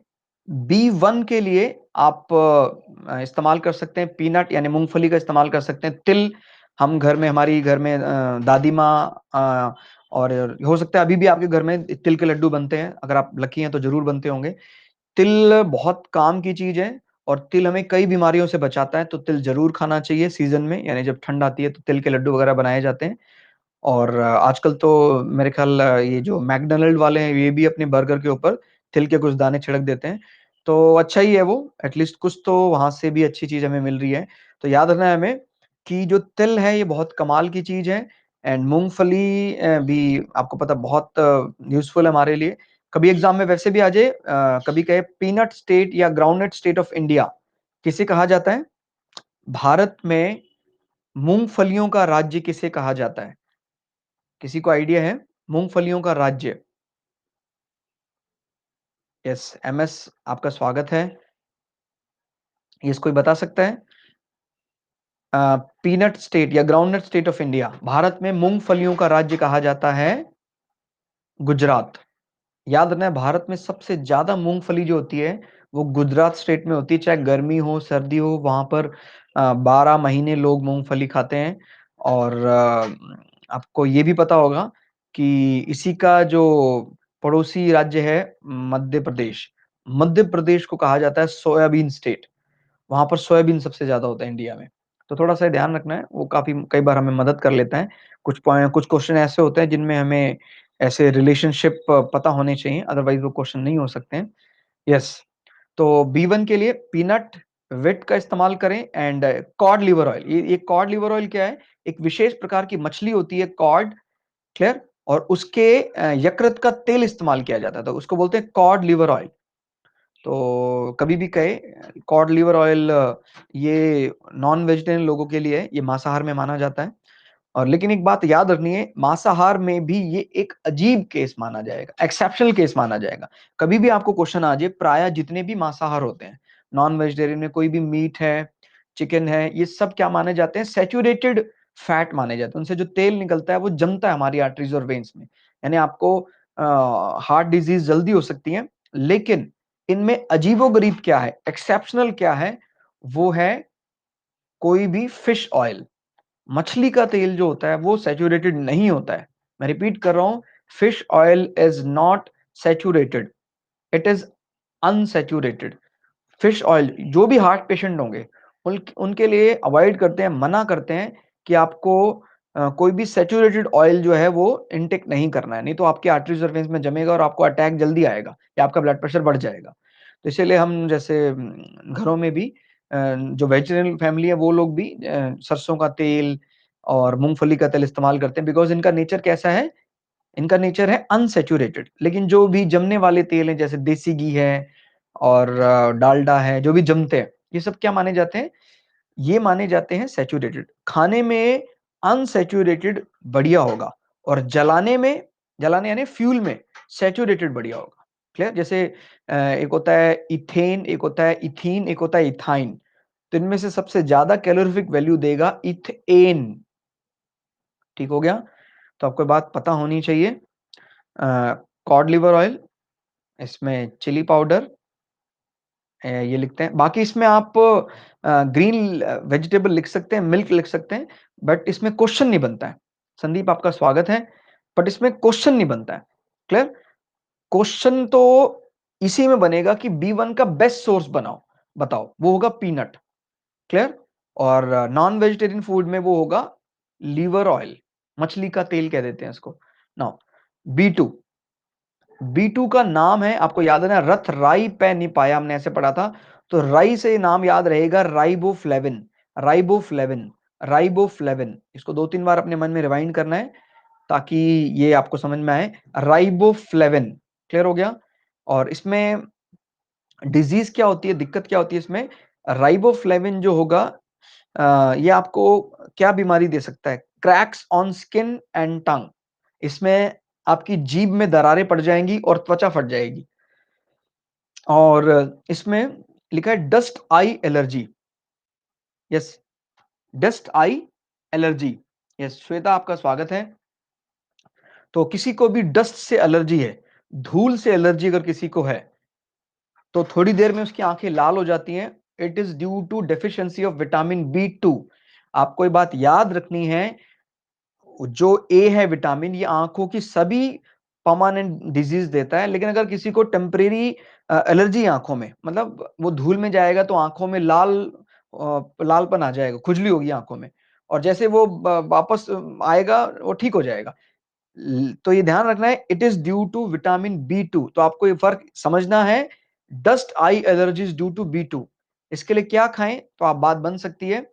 B1 के लिए आप इस्तेमाल कर सकते हैं, पीनट यानी मूँगफली का इस्तेमाल कर सकते हैं, तिल हम घर में हमारी घर में दादी माँ और हो सकता है अभी भी आपके घर में तिल के लड्डू बनते हैं, अगर आप लकी हैं तो ज़रूर बनते होंगे। तिल बहुत काम की चीज़ है और तिल हमें कई बीमारियों से बचाता है, तो तिल ज़रूर खाना चाहिए सीज़न में, यानी जब ठंड आती है तो तिल के लड्डू वगैरह बनाए जाते हैं। और आजकल तो मेरे ख़्याल ये जो मैकडॉनल्ड वाले हैं, ये भी अपने बर्गर के ऊपर तिल के कुछ दाने छिड़क देते हैं। तो अच्छा ही है वो, एटलीस्ट कुछ तो वहाँ से भी अच्छी चीज़ हमें मिल रही है। तो याद रखना है हमें कि जो तिल है, ये बहुत कमाल की चीज़ है एंड मूँगफली भी आपको पता बहुत यूज़फुल है हमारे लिए। कभी एग्ज़ाम में वैसे भी आ जाए कभी कहे पीनट स्टेट या ग्राउंडनट स्टेट ऑफ इंडिया किसे कहा जाता है? भारत में मूँगफलियों का राज्य किसे कहा जाता है? किसी को आइडिया है? मूँगफलियों का राज्य। यस, एमएस आपका स्वागत है। यस, कोई बता सकता है? पीनट स्टेट या groundnut state of India, Bharat में मूँगफलियों का राज्य कहा जाता है गुजरात। याद रखना है भारत में सबसे ज़्यादा मूँगफली जो होती है, वो गुजरात स्टेट में होती है, चाहे गर्मी हो, सर्दी हो, वहाँ पर 12 महीने लोग मूँगफली खाते हैं और आपको ये भी पता होगा कि इसी का जो पड़ोसी राज्य है मध्य प्रदेश, मध्य प्रदेश को कहा जाता है सोयाबीन स्टेट, वहाँ पर सोयाबीन सबसे ज़्यादा होता है इंडिया में। तो थोड़ा-सा ध्यान रखना है, वो काफ़ी कई बार हमें मदद कर लेता है। कुछ क्वेश्चन ऐसे होते हैं जिनमें हमें ऐसे रिलेशनशिप पता होने चाहिए, अदरवाइज़ वो क्वेश्चन नहीं हो सकते हैं। यस, तो बी1 के लिए पीनट विट का इस्तेमाल करें एंड कॉड लिवर ऑयल। ये कॉड लिवर ऑयल क्या है? एक विशेष प्रकार की मछली होती है कॉड, क्लियर? और उसके यकृत का तेल इस्तेमाल किया जाता है, तो उसको बोलते हैं कॉड लिवर ऑयल। तो कभी भी कहे कॉड लिवर ऑयल ये नॉन वेजिटेरियन लोगों के लिए है, ये मांसाहार में माना जाता है। और लेकिन एक बात याद रखनी है, मांसाहार में भी ये एक अजीब केस माना जाएगा, एक्सेप्शनल केस माना जाएगा। कभी भी आपको क्वेश्चन आ जाए, प्रायः जितने भी मांसाहार होते हैं, नॉन वेजिटेरियन में कोई भी मीट है, चिकन है, ये सब क्या माने जाते हैं? सैचुरेटेड फैट माने जाते हैं। उनसे जो तेल निकलता है, वो जमता है हमारी आर्टरीज और वेन्स में। यानी आपको हार्ट डिजीज जल्दी हो सकती है, लेकिन इनमें अजीबो-गरीब क्या है, एक्सेप्शनल क्या है, वो है कोई भी फिश ऑयल। मछली का तेल जो होता है वो सैचुरेटेड नहीं होता है। मैं रिपीट कर रहा हूँ, fish oil is not saturated, it is unsaturated. Fish oil जो भी हार्ट पेशेंट होंगे उनके लिए अवॉइड करते हैं, मना करते हैं कि आपको कोई भी सैचुरेटेड ऑयल जो है वो इनटेक नहीं करना है, नहीं तो आपके आर्टरीज और वेन्स में जमेगा और आपको अटैक जल्दी आएगा या आपका ब्लड प्रेशर बढ़ जाएगा। तो इसीलिए हम जैसे घरों में भी जो वेजिटेरियन फैमिली है वो लोग भी सरसों का तेल और मूंगफली का तेल इस्तेमाल करते हैं, बिकॉज इनका नेचर कैसा है? इनका नेचर है अनसैचुरेटेड। लेकिन जो भी जमने वाले तेल हैं जैसे देसी घी है और डालडा है, जो भी जमते हैं, ये सब क्या माने जाते हैं? ये माने जाते हैं सैचुरेटेड। खाने में अनसैचुरेटेड बढ़िया होगा और जलाने यानी फ्यूल में सैचुरेटेड बढ़िया होगा। क्लियर? जैसे एक होता है इथेन, एक होता है इथीन, एक होता है इथाइन। तो इनमें से सबसे ज्यादा कैलोरीफिक वैल्यू देगा इथेन। ठीक हो गया? तो आपको बात पता होनी चाहिए। कॉड लिवर ऑयल, इसमें चिली पाउडर ये लिखते हैं। बाकी इसमें आप ग्रीन वेजिटेबल लिख सकते हैं, मिल्क लिख सकते हैं, बट इसमें क्वेश्चन नहीं बनता है। संदीप आपका स्वागत है, बट इसमें क्वेश्चन नहीं बनता है। क्लियर? क्वेश्चन तो इसी में बनेगा कि बी1 का बेस्ट सोर्स बनाओ, बताओ, वो होगा पीनट। क्लियर? और नॉन वेजिटेरियन फूड में वो होगा लीवर ऑयल, मछली का तेल कह देते हैं इसको। नाउ बी2, बी2 का नाम है, आपको याद है ना, रथ राई पै नहीं पाया, हमने ऐसे पढ़ा था। तो राई से नाम याद रहेगा राइबोफ्लेविन, राइबोफ्लेविन, राइबोफ्लेविन। इसको 2-3 बार अपने मन में रिवाइंड करना है ताकि ये आपको समझ में आए। राइबोफ्लेविन, क्लियर हो गया? और इसमें डिजीज क्या होती है, दिक्कत क्या होती है इसमें? राइबोफ्लेविन जो होगा ये आपको क्या बीमारी दे सकता है? Cracks on skin and tongue. इसमें आपकी जीभ में दरारें पड़ जाएंगी और त्वचा फट जाएगी। और इसमें लिखा है डस्ट आई एलर्जी। यस, डस्ट आई एलर्जी। यस, श्वेता आपका स्वागत है। तो किसी को भी डस्ट से एलर्जी है, धूल से एलर्जी अगर किसी को है, तो थोड़ी देर में उसकी आंखें लाल हो जाती हैं। It is due to deficiency of vitamin B2। आपको ये बात याद रखनी है, जो ए है विटामिन, ये आंखों की सभी परमानेंट डिजीज देता है। लेकिन अगर किसी को टेम्परेरी एलर्जी आंखों में, मतलब वो धूल में जाएगा तो आंखों में लालपन आ जाएगा, खुजली होगी आंखों में, और जैसे वो वापस आएगा वो ठीक हो जाएगा। तो ये ध्यान रखना है, it is due to vitamin B2। तो आपको ये फर्क समझना है। Dust eye allergies due to B2। इसके लिए क्या खाएं, तो आप बात बन सकती है।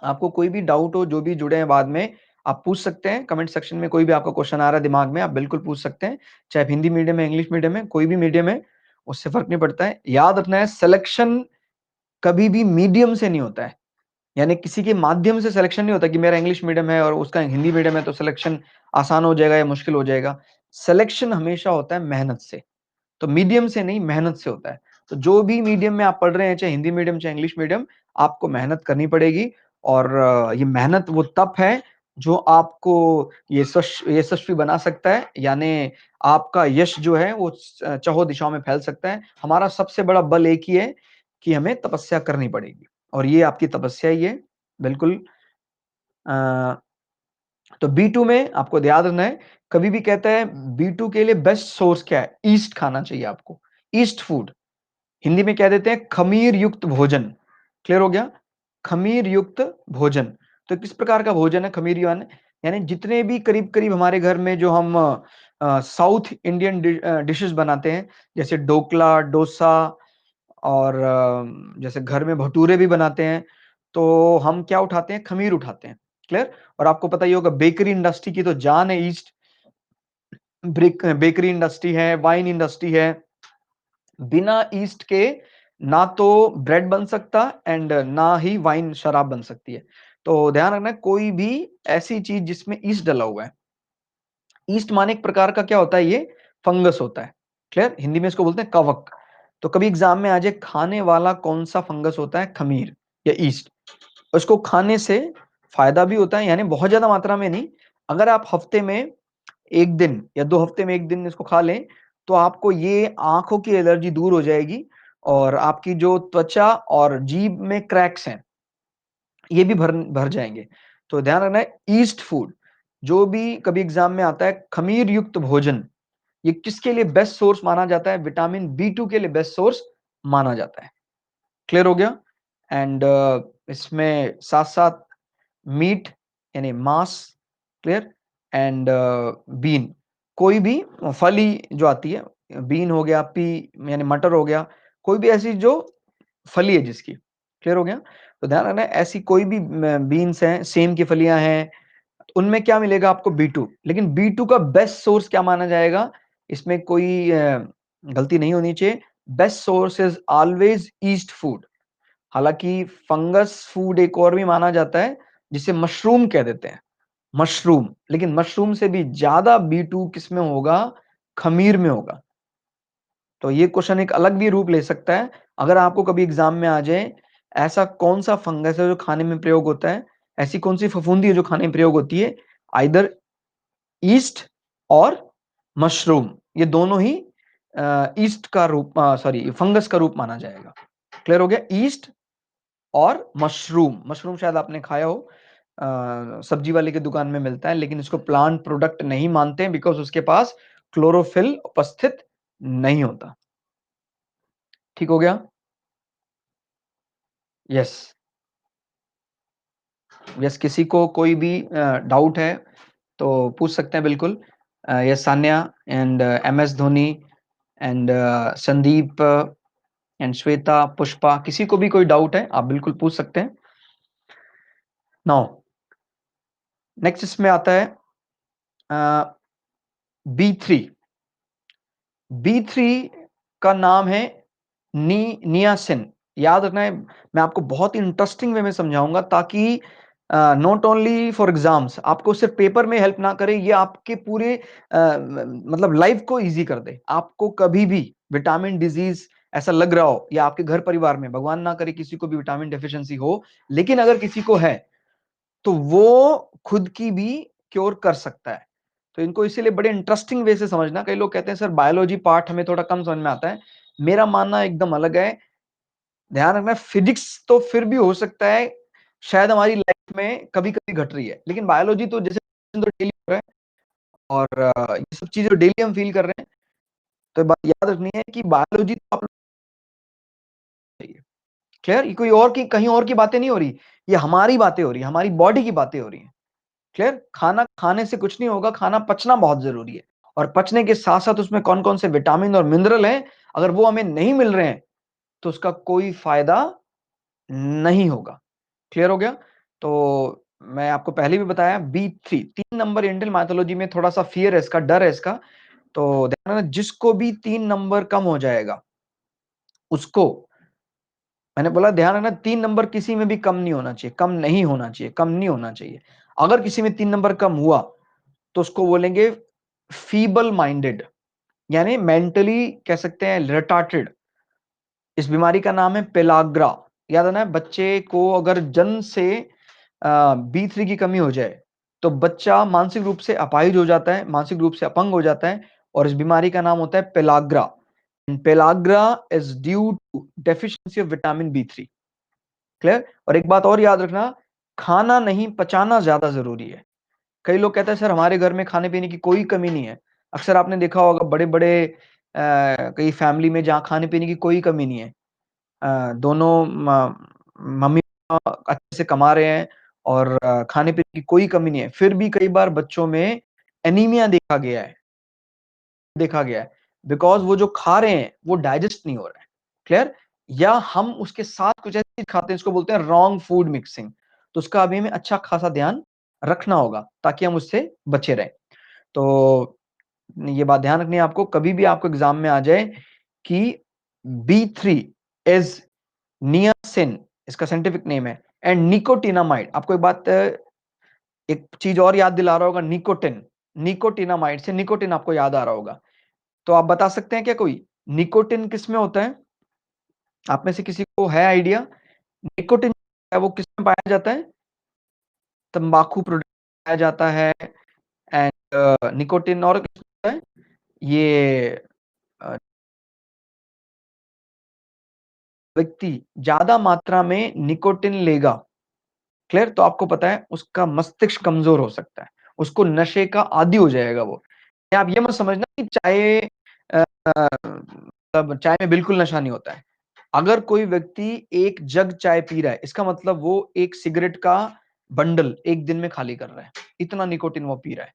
आपको कोई भी डाउट हो, जो भी जुड़े हैं बाद में, आप पूछ सकते हैं कमेंट सेक्शन में। कोई भी आपका क्वेश्चन आ रहा है दिमाग में, आप बिल्कुल पूछ सकते हैं, चाहे हिंदी मीडियम है, इंग्लिश मीडियम है, कोई भी मीडियम है, उससे फर्क नहीं पड़ता है। याद रखना है, सिलेक्शन कभी भी मीडियम से नहीं होता है, यानी किसी के माध्यम से सिलेक्शन नहीं होता कि मेरा इंग्लिश मीडियम है और उसका हिंदी मीडियम है तो सिलेक्शन आसान हो जाएगा या मुश्किल हो जाएगा। सिलेक्शन हमेशा होता है मेहनत से, तो मीडियम से नहीं, मेहनत से होता है। तो जो भी मीडियम में आप पढ़ रहे हैं, चाहे हिंदी मीडियम चाहे इंग्लिश मीडियम, आपको मेहनत करनी पड़ेगी। और ये मेहनत वो तप है जो आपको यशस्वी बना सकता है, यानी आपका यश जो है वो चारों दिशाओं में फैल सकता है। हमारा सबसे बड़ा बल एक ही है कि हमें तपस्या करनी पड़ेगी, और ये आपकी तपस्या ही है, बिल्कुल। तो B2 में आपको याद रखना है, कभी भी कहता है B2 के लिए बेस्ट सोर्स क्या है, ईस्ट खाना चाहिए आपको, ईस्ट फूड। हिंदी में कह देते हैं खमीर युक्त भोजन। क्लियर हो गया, खमीर युक्त भोजन। तो किस प्रकार का भोजन है खमीर, यानी जितने भी करीब करीब हमारे घर में जो हम साउथ इंडियन डिशेस बनाते हैं, जैसे ढोकला, डोसा, और जैसे घर में भटूरे भी बनाते हैं, तो हम क्या उठाते हैं, खमीर उठाते हैं। क्लियर। और आपको पता ही होगा, बेकरी इंडस्ट्री की तो जान है ईस्ट। बेकरी इंडस्ट्री है, वाइन इंडस्ट्री है। बिना ईस्ट के ना तो ब्रेड बन सकता एंड ना ही वाइन शराब बन सकती है। तो ध्यान रखना, कोई भी ऐसी चीज जिसमें ईस्ट डला हुआ है, ईस्ट माने एक प्रकार का क्या होता है, ये फंगस होता है। क्लियर, हिंदी में इसको बोलते हैं कवक। तो कभी एग्जाम में आ जाए, खाने वाला कौन सा फंगस होता है, खमीर या ईस्ट। उसको खाने से फायदा भी होता है, यानी बहुत ज्यादा मात्रा में नहीं। अगर आप हफ्ते में 1 दिन या 2 हफ्ते में 1 दिन इसको खा लें, तो आपको ये आंखों की एलर्जी दूर हो जाएगी, और आपकी जो त्वचा और जीभ में क्रैक्स हैं, ये भी भर भर जाएंगे। तो ध्यान रखना है, ईस्ट फूड जो भी कभी एग्जाम में आता है, खमीर युक्त भोजन, ये किसके लिए बेस्ट सोर्स माना जाता है, विटामिन B2 के लिए बेस्ट सोर्स माना जाता है। क्लियर हो गया। एंड इसमें साथ साथ मीट यानी मांस। क्लियर। एंड बीन, कोई भी फली जो आती है, बीन हो गया, पी यानी मटर हो गया, कोई भी ऐसी जो फली है जिसकी। क्लियर हो गया। तो ध्यान रखना है, ऐसी कोई भी बीन्स हैं, सेम की फलियां हैं, उनमें क्या मिलेगा आपको, B2। लेकिन B2 का बेस्ट सोर्स क्या माना जाएगा, इसमें कोई गलती नहीं होनी चाहिए। Best source is always east food. हालांकि फंगस फूड एक और भी माना जाता है, जिसे मशरूम कह देते हैं, मशरूम। लेकिन मशरूम से भी ज्यादा B2 किसमें होगा, खमीर में होगा। तो ये क्वेश्चन एक अलग भी रूप ले सकता है। अगर आपको कभी एग्जाम में आ जाए, ऐसा कौन सा फंगस है जो खाने में प्रयोग होता है, ऐसी कौन सी फफूंदी है जो खाने में प्रयोग होती है, आइदर ईस्ट और मशरूम, ये दोनों ही ईस्ट का रूप, सॉरी फंगस का रूप माना जाएगा। क्लियर हो गया, ईस्ट और मशरूम। मशरूम शायद आपने खाया हो, सब्जी वाले की दुकान में मिलता है, लेकिन इसको प्लांट प्रोडक्ट नहीं मानते हैं, बिकॉज उसके पास क्लोरोफिल उपस्थित नहीं होता। ठीक हो गया। यस। यस, किसी को कोई भी डाउट है तो पूछ सकते हैं, बिल्कुल। Yes, Sanya and MS Dhoni and Sandeep and Shweta, Pushpa, किसी को भी कोई डाउट है आप बिल्कुल पूछ सकते हैं। नाउ नेक्स्ट इसमें आता है B3। B3 का नाम है नियासिन। याद रखना है, मैं आपको बहुत इंटरेस्टिंग वे में समझाऊंगा, ताकि नॉट ओनली फॉर एग्जाम्स, आपको सिर्फ पेपर में हेल्प ना करे, ये आपके पूरे मतलब लाइफ को इजी कर दे। आपको कभी भी विटामिन डिजीज ऐसा लग रहा हो, या आपके घर परिवार में भगवान ना करे किसी को भी विटामिन डेफिशिएंसी हो, लेकिन अगर किसी को है तो वो खुद की भी क्योर कर सकता है। तो इनको इसीलिए बड़े इंटरेस्टिंग वे से समझना। कई लोग कहते हैं सर बायोलॉजी पार्ट हमें थोड़ा कम समझ में आता है, मेरा मानना एकदम अलग है। ध्यान रखना, फिजिक्स तो फिर भी हो सकता है शायद हमारी लाइफ में कभी-कभी घट रही है, लेकिन बायोलॉजी तो जैसे तो डेली हो रहा है और ये सब चीज़ें डेली हम फ़ील कर रहे हैं। तो बात याद रखनी है कि बायोलॉजी तो आप चाहिए। क्लियर? ये कोई और की कहीं और की बातें नहीं हो रही, ये हमारी बातें हो रही हैं, हमारी बॉडी की बातें हो रही हैं। क्लियर? खाना खाने से कुछ नहीं होगा, खाना पचना बहुत ज़रूरी है और पचने के साथ-साथ उसमें कौन-कौन से विटामिन और मिनरल हैं, अगर वो हमें नहीं मिल रहे हैं, तो उसका कोई फ़ायदा नहीं होगा। क्लियर हो गया? तो मैं आपको पहले भी बताया B3 3 नंबर इंडियन माइथोलॉजी में थोड़ा-सा फ़ियर है इसका, डर है इसका। तो ध्यान रखना, जिसको भी 3 नंबर कम हो जाएगा, उसको मैंने बोला ध्यान रखना, 3 नंबर किसी में भी कम नहीं होना चाहिए, कम नहीं होना चाहिए, कम नहीं होना चाहिए। अगर किसी में 3 नंबर कम हुआ, तो उसको बोलेंगे फीबल माइंडेड, यानी मेंटली कह सकते हैं रिटार्टेड। इस बीमारी का नाम है पेलाग्रा। याद है ना, बच्चे को अगर जन्म से B3 की कमी हो जाए, तो बच्चा मानसिक रूप से अपाहिज हो जाता है, मानसिक रूप से अपंग हो जाता है और इस बीमारी का नाम होता है pellagra. Pellagra is due to deficiency of vitamin B3। Clear? और एक बात और याद रखना, खाना नहीं पचाना ज्यादा जरूरी है। कई लोग कहते हैं सर हमारे घर में खाने पीने की कोई कमी नहीं है। अक्सर आपने देखा होगा बड़े बड़े कई फैमिली में जहाँ खाने पीने की कोई कमी नहीं है। दोनों मम्मी पापा अच्छे से कमा रहे हैं और खाने पीने की कोई कमी नहीं है, फिर भी कई बार बच्चों में एनीमिया देखा गया है बिकॉज वो जो खा रहे हैं वो डाइजेस्ट नहीं हो रहा है। क्लियर? या हम उसके साथ कुछ ऐसी चीज खाते हैं, इसको बोलते हैं रॉन्ग फूड मिक्सिंग। तो उसका अभी हमें अच्छा खासा ध्यान रखना होगा ताकि हम उससे बचे रहें। तो ये बात ध्यान रखनी है आपको, कभी भी आपको एग्जाम में आ जाए कि B3 इज नियासिन, इसका साइंटिफिक नेम है, एंड निकोटिनामाइड। आपको एक चीज और याद दिला रहा होगा, निकोटिन। निकोटिनामाइड से निकोटिन आपको याद आ रहा होगा। तो आप बता सकते हैं क्या कोई, निकोटिन किस में होता है? आप में से किसी को है आइडिया? निकोटिन है वो किस में पाया जाता है? तंबाकू प्रोडक्ट पाया जाता है। एंड निकोटिन और किस में होता है? ये व्यक्ति ज्यादा मात्रा में निकोटिन लेगा, क्लियर, तो आपको पता है उसका मस्तिष्क कमजोर हो सकता है, उसको नशे का आदी हो जाएगा वो। आप ये मत समझना कि मतलब चाय में बिल्कुल नशा नहीं होता है। अगर कोई व्यक्ति एक जग चाय पी रहा है, इसका मतलब वो एक सिगरेट का बंडल एक दिन में खाली कर रहा है, इतना निकोटिन वो पी रहा है।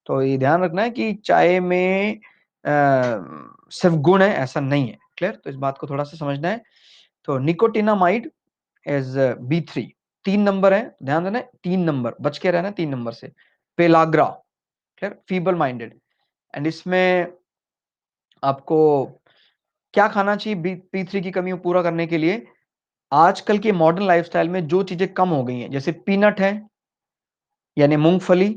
तो ये ध्यान रखना है कि चाय में सिर्फ गुण है ऐसा नहीं है। क्लियर? तो इस बात को थोड़ा सा समझना है। तो निकोटिनामाइड इज B3, 3 नंबर है, ध्यान देना, 3 नंबर बच के रहना, 3 नंबर से। Pellagra, clear, feeble minded. And इसमें आपको क्या खाना चाहिए B3 की कमी को पूरा करने के लिए? आजकल के मॉडर्न लाइफस्टाइल में जो चीजें कम हो गई हैं, जैसे पीनट है यानी मूंगफली,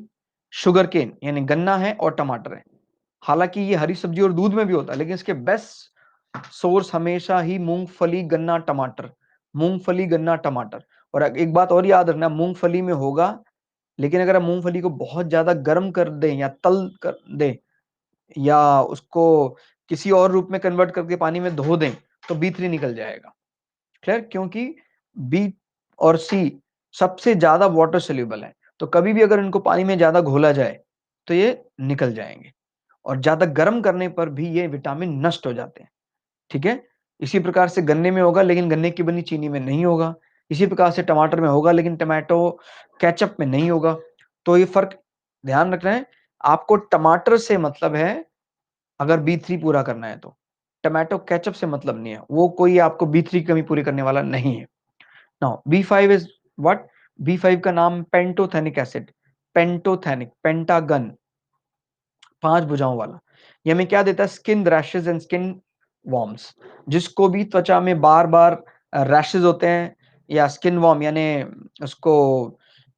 शुगर केन यानी गन्ना है और टमाटर है। हालांकि ये हरी सब्जी और दूध में भी होता है, लेकिन इसके बेस्ट सोर्स हमेशा ही मूंगफली गन्ना टमाटर, मूंगफली गन्ना टमाटर। और एक बात और याद रखना, मूंगफली में होगा, लेकिन अगर हम मूंगफली को बहुत ज्यादा गर्म कर दें या तल कर दें या उसको किसी और रूप में कन्वर्ट करके पानी में धो दें, तो B3 निकल जाएगा। क्लियर? क्योंकि बी और सी सबसे ज्यादा वाटर सोल्यूबल है, तो कभी भी अगर इनको पानी में ज्यादा घोला जाए तो ये निकल जाएंगे और ज्यादा गर्म करने पर भी ये विटामिन नष्ट हो जाते हैं। ठीक है? इसी प्रकार से गन्ने में होगा लेकिन गन्ने की बनी चीनी में नहीं होगा। इसी प्रकार से टमाटर में होगा लेकिन टमाटो केचप में नहीं होगा। तो ये फर्क ध्यान रखना है। आपको टमाटर से मतलब है अगर B3 पूरा करना है तो। टमाटो केचप से मतलब नहीं है। वो कोई आपको B3 की कमी पूरी करने वाला नहीं है। Now B5 is what? B5 का नाम पेंटोथेनिक एसिड, पेंटोथेनिक, पेंटागन, 5 भुजाओं वाला। ये हमें क्या देता है? Skin rashes and skin worms. जिसको भी त्वचा में बार-बार रैशेस होते हैं या स्किन वॉर्म यानी उसको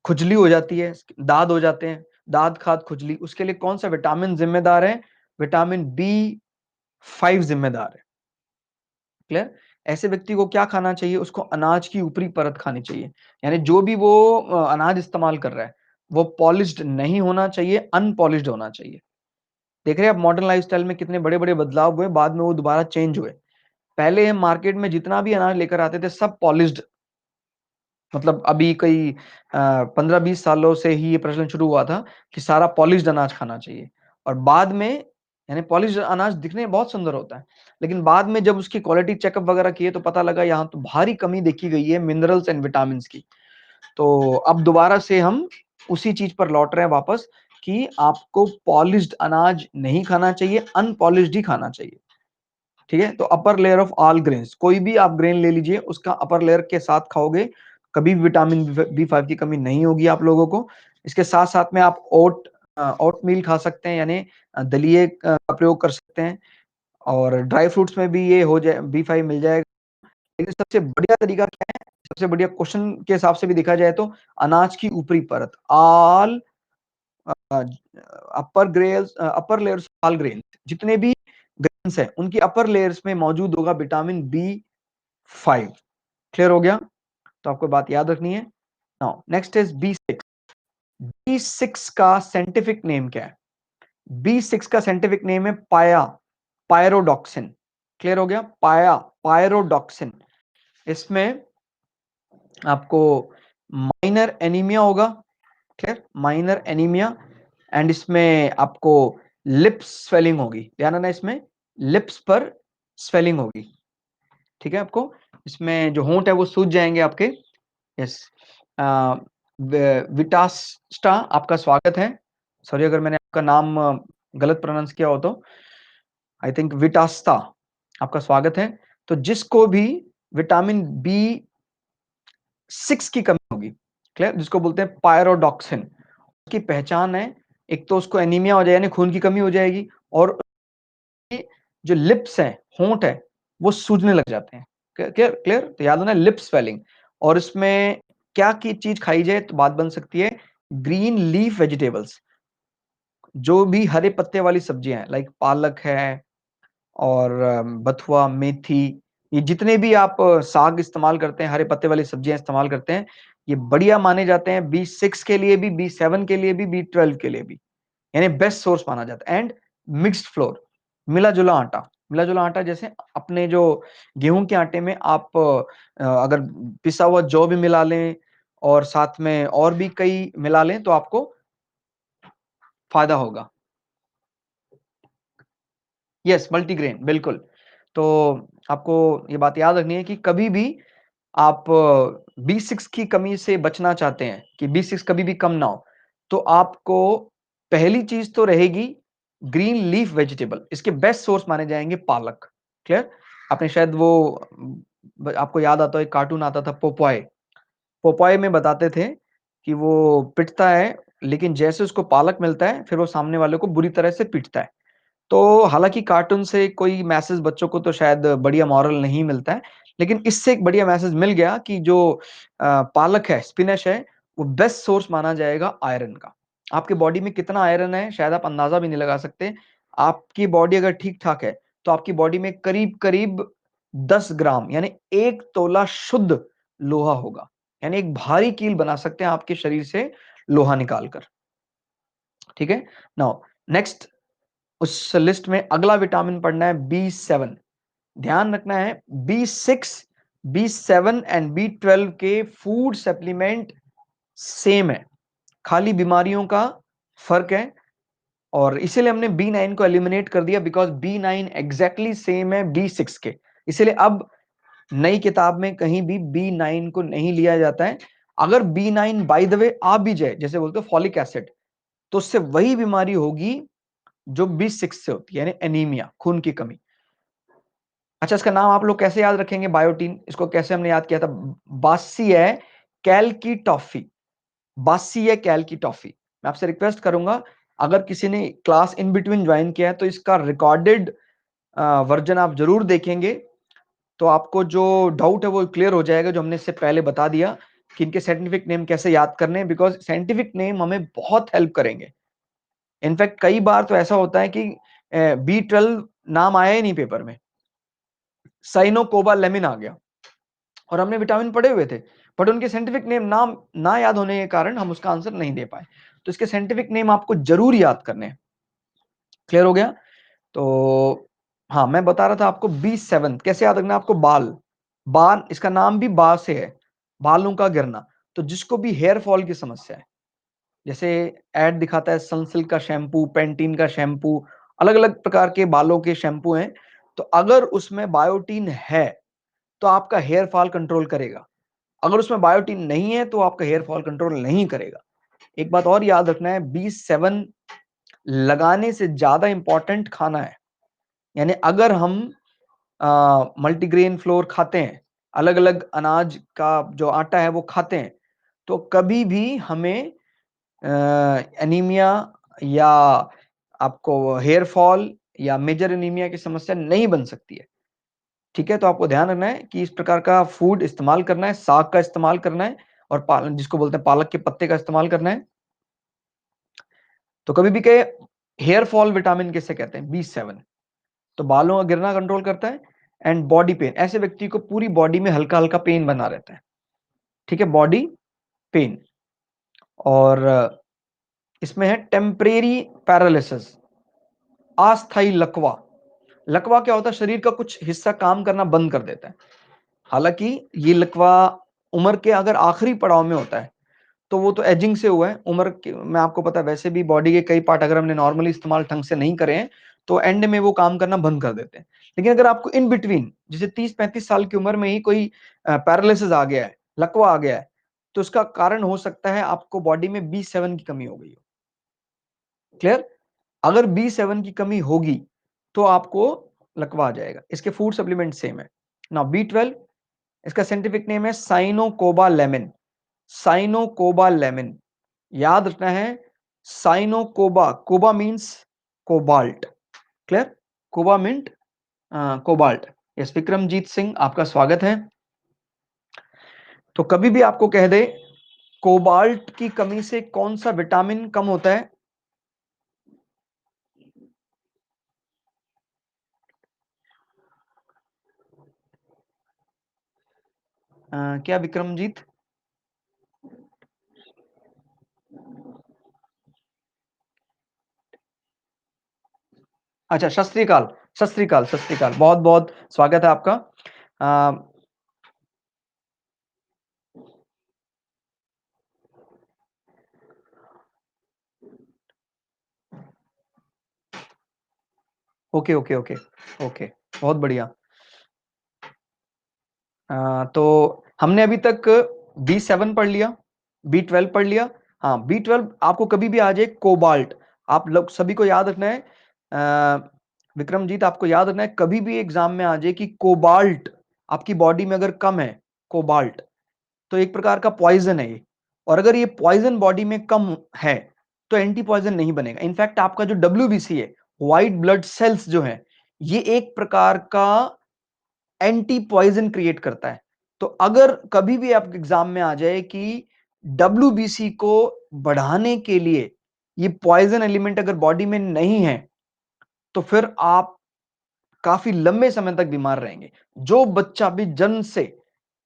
खुजली हो जाती है, दाद हो जाते हैं, दाद खाद खुजली, उसके लिए कौन सा विटामिन जिम्मेदार है? विटामिन B5 जिम्मेदार है। क्लियर? ऐसे व्यक्ति को क्या खाना चाहिए? उसको अनाज की ऊपरी परत खानी चाहिए, यानी जो भी वो अनाज इस्तेमाल कर रहा है वो पॉलिश्ड नहीं होना चाहिए, अनपॉलिश्ड होना चाहिए। देख रहे हैं आप मॉडर्न लाइफस्टाइल में कितने बड़े-बड़े बदलाव हुए, बाद में वो दोबारा चेंज हुए। पहले हम मार्केट में जितना भी अनाज लेकर आते थे सब पॉलिश्ड, मतलब अभी कई 15-20 सालों से ही ये प्रचलन शुरू हुआ था कि सारा पॉलिश्ड अनाज खाना चाहिए। और बाद में यानी पॉलिश्ड अनाज दिखने में बहुत सुंदर होता है, लेकिन बाद में जब उसकी क्वालिटी चेकअप वगैरह किए तो पता लगा यहाँ तो भारी कमी देखी गई है मिनरल्स एंड विटामिन्स की। तो अब दोबारा से हम उसी चीज पर लौट रहे हैं वापस कि आपको पॉलिश्ड अनाज नहीं खाना चाहिए, अनपॉलिश्ड ही खाना चाहिए। ठीक है, तो upper layer of all grains, कोई भी आप ग्रेन ले लीजिए उसका अपर लेयर के साथ खाओगे कभी भी विटामिन B5 की कमी नहीं होगी आप लोगों को। इसके साथ साथ में आप ओट मील खा सकते हैं, यानी दलिए का प्रयोग कर सकते हैं, और ड्राई फ्रूट्स में भी ये हो जाए B5 मिल जाएगा। लेकिन सबसे बढ़िया तरीका क्या है, सबसे बढ़िया क्वेश्चन के हिसाब से भी देखा जाए तो अनाज की ऊपरी परत, all upper layers all grain, जितने भी ग्रेन्स हैं उनकी अपर लेयर्स में मौजूद होगा विटामिन B5। क्लियर हो गया? तो आपको बात याद रखनी है। Now next is B6। B6 का साइंटिफिक नेम क्या है? B6 का साइंटिफिक नेम है पायरोडॉक्सिन। क्लियर हो गया? पायरोडॉक्सिन। इसमें आपको माइनर एनीमिया होगा, क्लियर, माइनर एनीमिया, एंड इसमें आपको लिप्स स्वेलिंग होगी, ध्यान रखना इसमें लिप्स पर स्वेलिंग होगी। ठीक है, आपको इसमें जो होंठ है वो सूज जाएंगे आपके। यस, विटास्टा आपका स्वागत है। सॉरी अगर मैंने आपका नाम गलत प्रोनाउंस किया हो तो। आई थिंक विटास्ता, आपका स्वागत है। तो जिसको भी विटामिन B6 की कमी होगी, क्लियर, जिसको बोलते हैं पायरोडॉक्सिन, उसकी पहचान है, एक तो उसको एनीमिया हो जाएगा यानी खून की कमी हो जाएगी, और जो लिप्स हैं, होंठ है, वो सूजने लग जाते हैं। क्लियर क्लियर, तो याद रखना लिप स्वेलिंग। और इसमें क्या की चीज खाई जाए तो बात बन सकती है, ग्रीन लीफ वेजिटेबल्स, जो भी हरे पत्ते वाली सब्जियां हैं, लाइक पालक है और बथुआ, मेथी, ये जितने भी आप साग इस्तेमाल करते हैं, हरे पत्ते वाली सब्जियां इस्तेमाल करते हैं, ये बढ़िया माने जाते हैं B6 के लिए भी, B7 के लिए भी, B12 के लिए भी, यानी बेस्ट सोर्स माना जाता है। एंड मिक्स्ड फ्लोर, मिला जुला आटा, मिला जुला आटा जैसे अपने जो गेहूं के आटे में आप अगर पिसा हुआ जौ भी मिला लें और साथ में और भी कई मिला लें तो आपको फायदा होगा। यस, मल्टीग्रेन, बिल्कुल। तो आपको ये बात याद रखनी है कि कभी भी आप B6 की कमी से बचना चाहते हैं कि B6 कभी भी कम ना हो, तो आपको पहली चीज तो रहेगी ग्रीन लीफ वेजिटेबल। इसके बेस्ट सोर्स माने जाएंगे पालक। क्लियर? आपने शायद वो आपको याद आता हो, एक कार्टून आता था पोपॉय। पोपॉय में बताते थे कि वो पिटता है, लेकिन जैसे उसको पालक मिलता है फिर वो सामने वाले को बुरी तरह से पीटता है। तो हालांकि कार्टून से कोई मैसेज बच्चों को तो शायद बढ़िया मॉरल नहीं मिलता है, लेकिन इससे एक बढ़िया मैसेज मिल गया कि जो पालक है, स्पिनच है, वो बेस्ट सोर्स माना जाएगा आयरन का। आपके बॉडी में कितना आयरन है शायद आप अंदाजा भी नहीं लगा सकते। आपकी बॉडी अगर ठीक ठाक है तो आपकी बॉडी में करीब करीब 10 ग्राम यानी 1 तोला शुद्ध लोहा होगा, यानी एक भारी कील बना सकते हैं आपके शरीर से लोहा निकालकर। ठीक है, नाउ नेक्स्ट उस लिस्ट में अगला विटामिन पढ़ना है B7। ध्यान रखना है B6, B7 एंड B12 के फूड सप्लीमेंट सेम है, खाली बीमारियों का फर्क है। और इसीलिए हमने B9 को एलिमिनेट कर दिया, बिकॉज B9 एग्जैक्टली सेम है B6 के। इसीलिए अब नई किताब में कहीं भी B9 को नहीं लिया जाता है। अगर B9 बाय द वे आ भी जाए, जैसे बोलते हो फॉलिक एसिड, तो उससे वही बीमारी होगी जो B6 से होती है, यानी एनीमिया, खून की कमी। अच्छा, इसका नाम आप लोग कैसे याद रखेंगे? बायोटीन, इसको कैसे हमने याद किया था? बासी है कैल की टॉफी, बासी है कैल की टॉफी। मैं आपसे रिक्वेस्ट करूंगा, अगर किसी ने क्लास इन बिटवीन ज्वाइन किया है तो इसका रिकॉर्डेड वर्जन आप जरूर देखेंगे, तो आपको जो डाउट है वो क्लियर हो जाएगा, जो हमने इससे पहले बता दिया कि इनके साइंटिफिक नेम कैसे याद करने हैं, बिकॉज साइंटिफिक नेम हमें बहुत हेल्प करेंगे। इनफैक्ट कई बार तो ऐसा होता है कि B12 नाम आया ही नहीं पेपर में, साइनोकोबालेमिन आ गया, और हमने विटामिन पढ़े हुए थे, बट उनके साइंटिफिक नेम नाम ना याद होने के कारण हम उसका आंसर नहीं दे पाए। तो इसके साइंटिफिक नेम आपको जरूर याद करने हैं। क्लियर हो गया? तो हाँ, मैं बता रहा था आपको B7 कैसे याद रखना है आपको। बाल, इसका नाम भी बा से है, बालों का गिरना। तो जिसको भी हेयर फॉल की समस्या है, जैसे एड दिखाता है सनसिल्क का शैम्पू, पेंटीन का शैम्पू, अलग अलग प्रकार के बालों के शैम्पू हैं, तो अगर उसमें बायोटीन है तो आपका हेयर फॉल कंट्रोल करेगा। अगर उसमें बायोटीन नहीं है तो आपका हेयर फॉल कंट्रोल नहीं करेगा। एक बात और याद रखना है, B7 लगाने से ज्यादा इंपॉर्टेंट खाना है। यानी अगर हम मल्टीग्रेन फ्लोर खाते हैं, अलग अलग अनाज का जो आटा है वो खाते हैं, तो कभी भी हमें एनीमिया या आपको हेयर फॉल या मेजर एनीमिया की समस्या नहीं बन सकती है। ठीक है, तो आपको ध्यान रखना है कि इस प्रकार का फूड इस्तेमाल करना है, साग का इस्तेमाल करना है, और जिसको बोलते हैं पालक के पत्ते का इस्तेमाल करना है। तो कभी भी कहे हेयर फॉल विटामिन किसे कहते हैं, B7। तो बालों का गिरना कंट्रोल करता है। एंड बॉडी पेन, ऐसे व्यक्ति को पूरी बॉडी में हल्का हल्का पेन बना रहता है। ठीक है, बॉडी पेन। और इसमें है टेम्परेरी पैरालिसिस, अस्थायी लकवा। लकवा क्या होता है, शरीर का कुछ हिस्सा काम करना बंद कर देता है। हालांकि ये लकवा उम्र के अगर आखिरी पड़ाव में होता है तो वो तो एजिंग से हुआ है, उम्र में आपको पता है वैसे भी बॉडी के कई पार्ट अगर हमने नॉर्मली इस्तेमाल ढंग से नहीं करे हैं तो एंड में वो काम करना बंद कर देते हैं। लेकिन अगर आपको इन बिटवीन जैसे 30-35 साल की उम्र में ही कोई पैरालिसिस आ गया है, लकवा आ गया है, तो उसका कारण हो सकता है आपको बॉडी में B7 की कमी हो गई हो। क्लियर? अगर B7 की कमी होगी तो आपको लकवा आ जाएगा। इसके फूड सप्लीमेंट सेम है ना। B12, इसका साइंटिफिक नेम है साइनोकोबालेमिन। साइनोकोबालेमिन याद रखना है। Cyanocoba, coba means cobalt. Clear? Coba meant cobalt. Yes, Vikramjit Singh आपका स्वागत है। तो कभी भी आपको कह दे कोबाल्ट की कमी से कौन सा विटामिन कम होता है, क्या विक्रमजीत? अच्छा, सत श्री अकाल, सत श्री अकाल, सत श्री अकाल, बहुत बहुत स्वागत है आपका। ओके ओके ओके ओके, बहुत बढ़िया। तो हमने अभी तक B7 पढ़ लिया, B12 पढ़ लिया। हाँ, B12 आपको कभी भी आ जाए कोबाल्ट, आप लोग सभी को याद रखना है। विक्रमजीत आपको याद रखना है, कभी भी एग्जाम में आ जाए कि कोबाल्ट आपकी बॉडी में अगर कम है, कोबाल्ट तो एक प्रकार का पॉइजन है ये। और अगर ये पॉइजन बॉडी में कम है तो एंटी पॉइजन नहीं बनेगा। इनफैक्ट आपका जो WBC है, व्हाइट ब्लड सेल्स जो है, ये एक प्रकार का एंटी पॉइजन क्रिएट करता है। तो अगर कभी भी आप एग्जाम में आ जाए कि WBC को बढ़ाने के लिए ये पॉइजन एलिमेंट अगर बॉडी में नहीं है तो फिर आप काफी लंबे समय तक बीमार रहेंगे। जो बच्चा भी जन्म से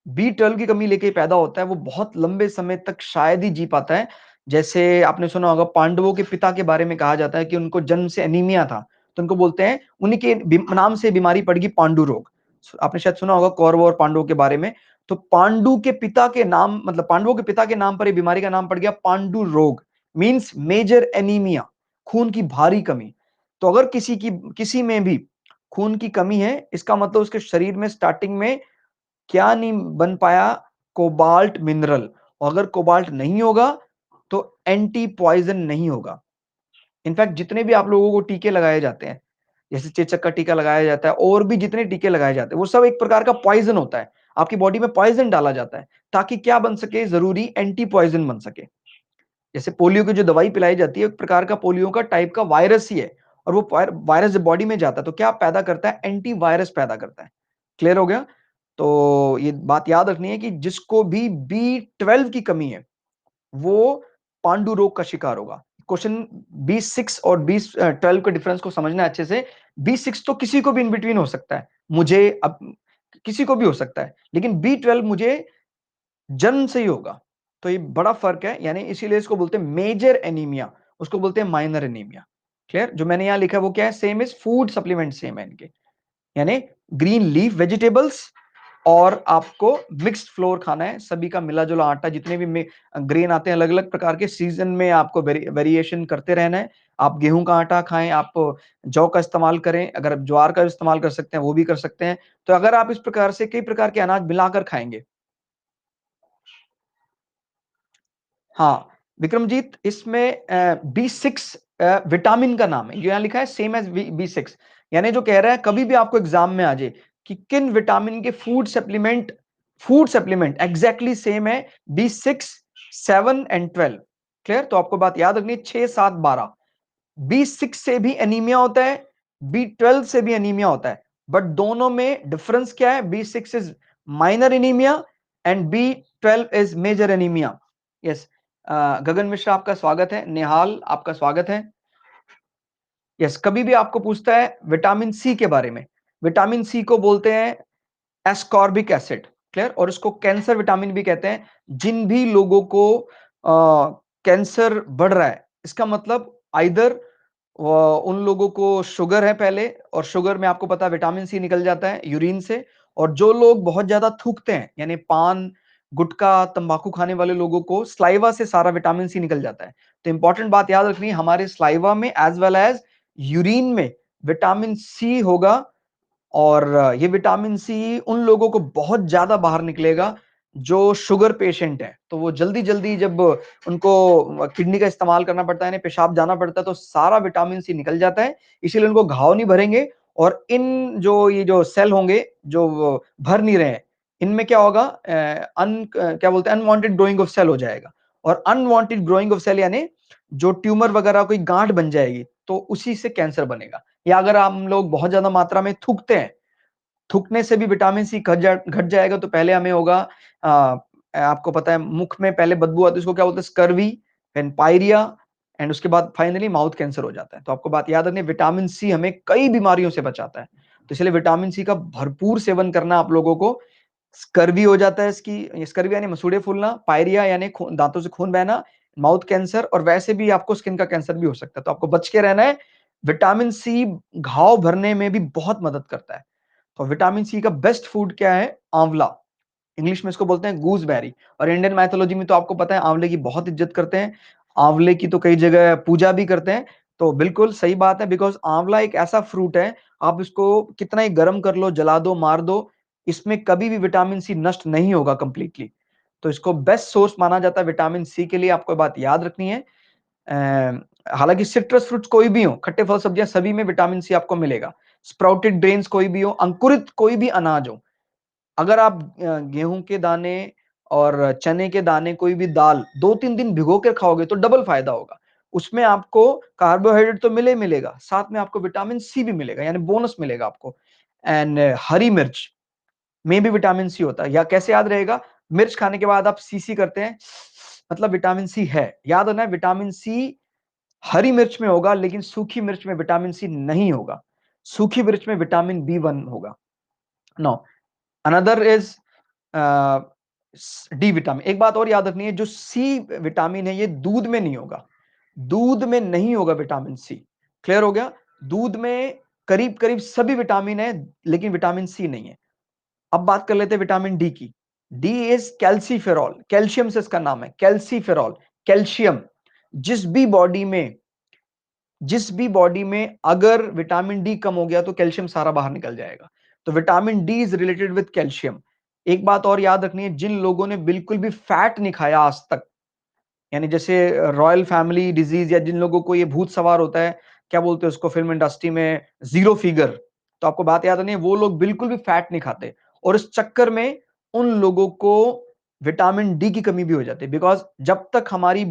B12 की कमी लेके पैदा होता है वो बहुत लंबे समय तक शायद ही जी पाता है। जैसे आपने सुना होगा पांडवों के पिता के बारे में कहा जाता है कि उनको जन्म से एनीमिया था, तो उनको बोलते हैं, उन्हीं के नाम से बीमारी पड़ गई पांडु रोग। आपने शायद सुना होगा कौरवों और पांडवों के बारे में। तो पांडु के पिता के नाम, मतलब पांडवों के पिता के नाम पर ये बीमारी का नाम पड़ गया पांडु रोग, मींस मेजर एनीमिया, खून की भारी कमी। तो अगर किसी में भी खून की कमी है, इसका मतलब उसके शरीर में स्टार्टिंग में क्या नहीं बन पाया, कोबाल्ट मिनरल। और अगर कोबाल्ट नहीं होगा तो एंटी पॉइजन नहीं होगा। इनफैक्ट जितने भी आप लोगों को टीके लगाए जाते हैं, जैसे चेचक का टीका लगाया जाता है और भी जितने टीके लगाए जाते हैं, वो सब एक प्रकार का पॉइजन होता है। आपकी बॉडी में पॉइजन डाला जाता है ताकि क्या बन सके, जरूरी एंटी पॉइजन बन सके। जैसे पोलियो की जो दवाई पिलाई जाती है एक प्रकार का पोलियो का टाइप का वायरस ही है, और वो वायरस जब बॉडी में जाता है तो क्या पैदा करता है, एंटी वायरस पैदा करता है। क्लियर हो गया? तो ये बात याद रखनी है कि जिसको भी B12 की कमी है वो पांडु रोग का शिकार होगा। क्वेश्चन B6 और B12 के डिफरेंस को समझना है अच्छे से। B6 तो किसी को भी इन बिटवीन हो सकता है, मुझे अब किसी को भी हो सकता है, लेकिन B12 मुझे जन्म से ही होगा। तो ये बड़ा फर्क है, यानी इसीलिए इसको बोलते हैं मेजर एनीमिया, उसको बोलते हैं माइनर एनीमिया। क्लियर? जो मैंने यहां लिखा है वो क्या है, same is food supplement same है इनके। यानी ग्रीन लीफ वेजिटेबल्स, और आपको मिक्स्ड फ्लोर खाना है, सभी का मिला जुला आटा, जितने भी ग्रेन आते हैं अलग अलग प्रकार के, सीजन में आपको वेरिएशन करते रहना है। आप गेहूं का आटा खाएं, आप जौ का इस्तेमाल करें, अगर आप ज्वार का इस्तेमाल कर सकते हैं वो भी कर सकते हैं। तो अगर आप इस प्रकार से कई प्रकार के अनाज मिलाकर खाएंगे। हाँ विक्रमजीत, इसमें B6 विटामिन का नाम है, जो यहाँ लिखा है सेम एज B6, यानी जो कह रहा है कभी भी आपको एग्जाम में आ जाए कि किन विटामिन के फूड सप्लीमेंट एग्जैक्टली सेम है, B6, 7 एंड 12। क्लियर? तो आपको बात याद रखनी है, 6, 7, 12। B6 से भी एनीमिया होता है, B12 से भी एनीमिया होता है, बट दोनों में डिफरेंस क्या है? B6 is minor anaemia and B12 is major anaemia. Yes, Gagan Mishra आपका स्वागत है, निहाल आपका स्वागत है। यस, कभी भी आपको पूछता है विटामिन सी के बारे में, विटामिन सी को बोलते हैं एस्कॉर्बिक एसिड। क्लियर? और इसको कैंसर विटामिन भी कहते हैं। जिन भी लोगों को कैंसर बढ़ रहा है, इसका मतलब आइदर उन लोगों को शुगर है पहले, और शुगर में आपको पता है विटामिन सी निकल जाता है यूरिन से, और जो लोग बहुत ज्यादा थूकते हैं, यानी पान गुटखा तंबाकू खाने वाले लोगों को स्लाइवा से सारा विटामिन सी निकल जाता है। तो इंपॉर्टेंट बात याद रखनी है, हमारे स्लाइवा में एज वेल एज यूरिन में विटामिन सी होगा, और ये विटामिन सी उन लोगों को बहुत ज्यादा बाहर निकलेगा जो शुगर पेशेंट है। तो वो जल्दी जल्दी जब उनको किडनी का इस्तेमाल करना पड़ता है, पेशाब जाना पड़ता है, तो सारा विटामिन सी निकल जाता है, इसीलिए उनको घाव नहीं भरेंगे। और इन जो ये जो सेल होंगे जो भर नहीं रहे हैं, इनमें क्या होगा, क्या बोलते हैं, अनवांटेड ग्रोइंग ऑफ सेल हो जाएगा। और अनवांटेड ग्रोइंग ऑफ सेल यानी जो ट्यूमर वगैरह कोई गांठ बन जाएगी, तो उसी से कैंसर बनेगा। या अगर हम लोग बहुत ज्यादा मात्रा में थूकते हैं, थूकने से भी विटामिन सी घट जाएगा। तो पहले हमें होगा, आपको पता है मुख में पहले बदबू आती है, उसको क्या बोलते हैं, स्कर्वी, फिर पायरिया, एंड उसके बाद फाइनली माउथ कैंसर हो जाता है। तो आपको बात याद रखनी है, विटामिन सी हमें कई बीमारियों से बचाता है, तो इसलिए विटामिन सी का भरपूर सेवन करना आप लोगों को। स्कर्वी हो जाता है, इसकी स्कर्वी यानी मसूड़े फूलना, पायरिया यानी दांतों से खून बहना, माउथ कैंसर, और वैसे भी आपको स्किन का कैंसर भी हो सकता है, तो आपको बच के रहना है। विटामिन सी घाव भरने में भी बहुत मदद करता है। तो विटामिन सी का बेस्ट फूड क्या है? आंवला, इंग्लिश में इसको बोलते हैं गूसबेरी। और इंडियन माइथोलॉजी में तो आपको पता है आंवले की बहुत इज्जत करते हैं, आंवले की तो कई जगह पूजा भी करते हैं। तो बिल्कुल सही बात है, बिकॉज आंवला एक ऐसा फ्रूट है, आप इसको कितना ही गर्म कर लो, जला दो, मार दो, इसमें कभी भी विटामिन सी नष्ट नहीं होगा कंप्लीटली। तो इसको बेस्ट सोर्स माना जाता है विटामिन सी के लिए, आपको बात याद रखनी है। हालांकि सिट्रस फ्रूट्स कोई भी हो, खट्टे फल सब्जियां, सभी में विटामिन सी आपको मिलेगा। स्प्राउटेड ग्रेन्स कोई भी हो, अंकुरित कोई भी अनाज हो, अगर आप गेहूं के दाने और चने के दाने, कोई भी दाल 2-3 दिन भिगो कर खाओगे तो डबल फायदा होगा। उसमें आपको कार्बोहाइड्रेट तो मिलेगा, साथ में आपको विटामिन सी भी मिलेगा, यानी बोनस मिलेगा आपको। एंड हरी मिर्च में भी विटामिन सी होता है। या कैसे याद रहेगा? मिर्च खाने के बाद आप सीसी करते हैं, मतलब विटामिन सी है। याद रखना है, विटामिन सी हरी मिर्च में होगा, लेकिन सूखी मिर्च में विटामिन सी नहीं होगा। सूखी मिर्च में विटामिन B1 होगा। No, another is D vitamin. एक बात और याद रखनी है, जो सी विटामिन है ये दूध में नहीं होगा, दूध में नहीं होगा विटामिन सी। क्लियर हो गया? दूध में करीब करीब सभी विटामिन है, लेकिन विटामिन सी नहीं है। अब बात कर लेते हैं विटामिन डी की। डी इज कैल्सीफेरॉल, कैल्शियम से इसका नाम है, कैल्सीफेरॉल, कैल्शियम। जिस भी बॉडी में जिस भी बॉडी में अगर विटामिन डी कम हो गया तो कैल्शियम सारा बाहर निकल जाएगा। तो vitamin D is related with calcium. एक बात और याद रखनी है, जिन लोगों ने बिल्कुल भी फैट नहीं खाया आज तक, यानी जैसे रॉयल फैमिली डिजीज, या जिन लोगों को ये भूत सवार होता है, क्या बोलते हैं उसको फिल्म इंडस्ट्री में, जीरो फिगर, तो आपको बात याद नहीं है, वो लोग बिल्कुल भी फैट नहीं खाते, और इस चक्कर में उन लोगों को विटामिन डी की कमी भी हो जाती है। बिकॉज जब तक हमारी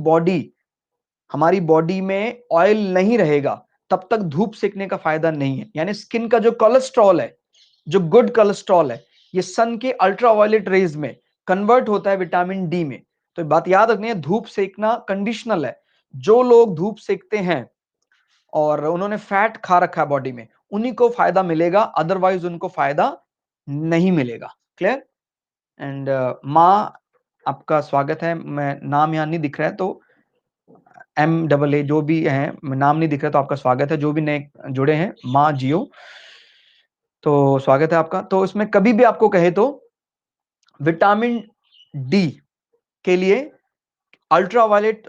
बॉडी में ऑयल नहीं रहेगा, तब तक धूप सेकने का फायदा नहीं है। यानी स्किन का जो कोलेस्ट्रॉल है, जो गुड कोलेस्ट्रॉल है, ये सन के अल्ट्रावायलेट रेज में कन्वर्ट होता है विटामिन डी में। तो बात याद रखनी है, धूप सेकना कंडीशनल है। जो लोग धूप सेकते हैं और उन्होंने फैट खा रखा है बॉडी में, उन्हीं को फायदा मिलेगा, अदरवाइज उनको फायदा नहीं मिलेगा। क्लियर? एंड माँ, आपका स्वागत है। मैं नाम यहाँ नहीं दिख रहा है, तो MAA जो भी है, नाम नहीं दिख रहा, तो आपका स्वागत है, जो भी नए जुड़े हैं, माँ जियो। तो स्वागत है आपका। तो इसमें कभी भी आपको कहे तो विटामिन डी के लिए अल्ट्रावायलेट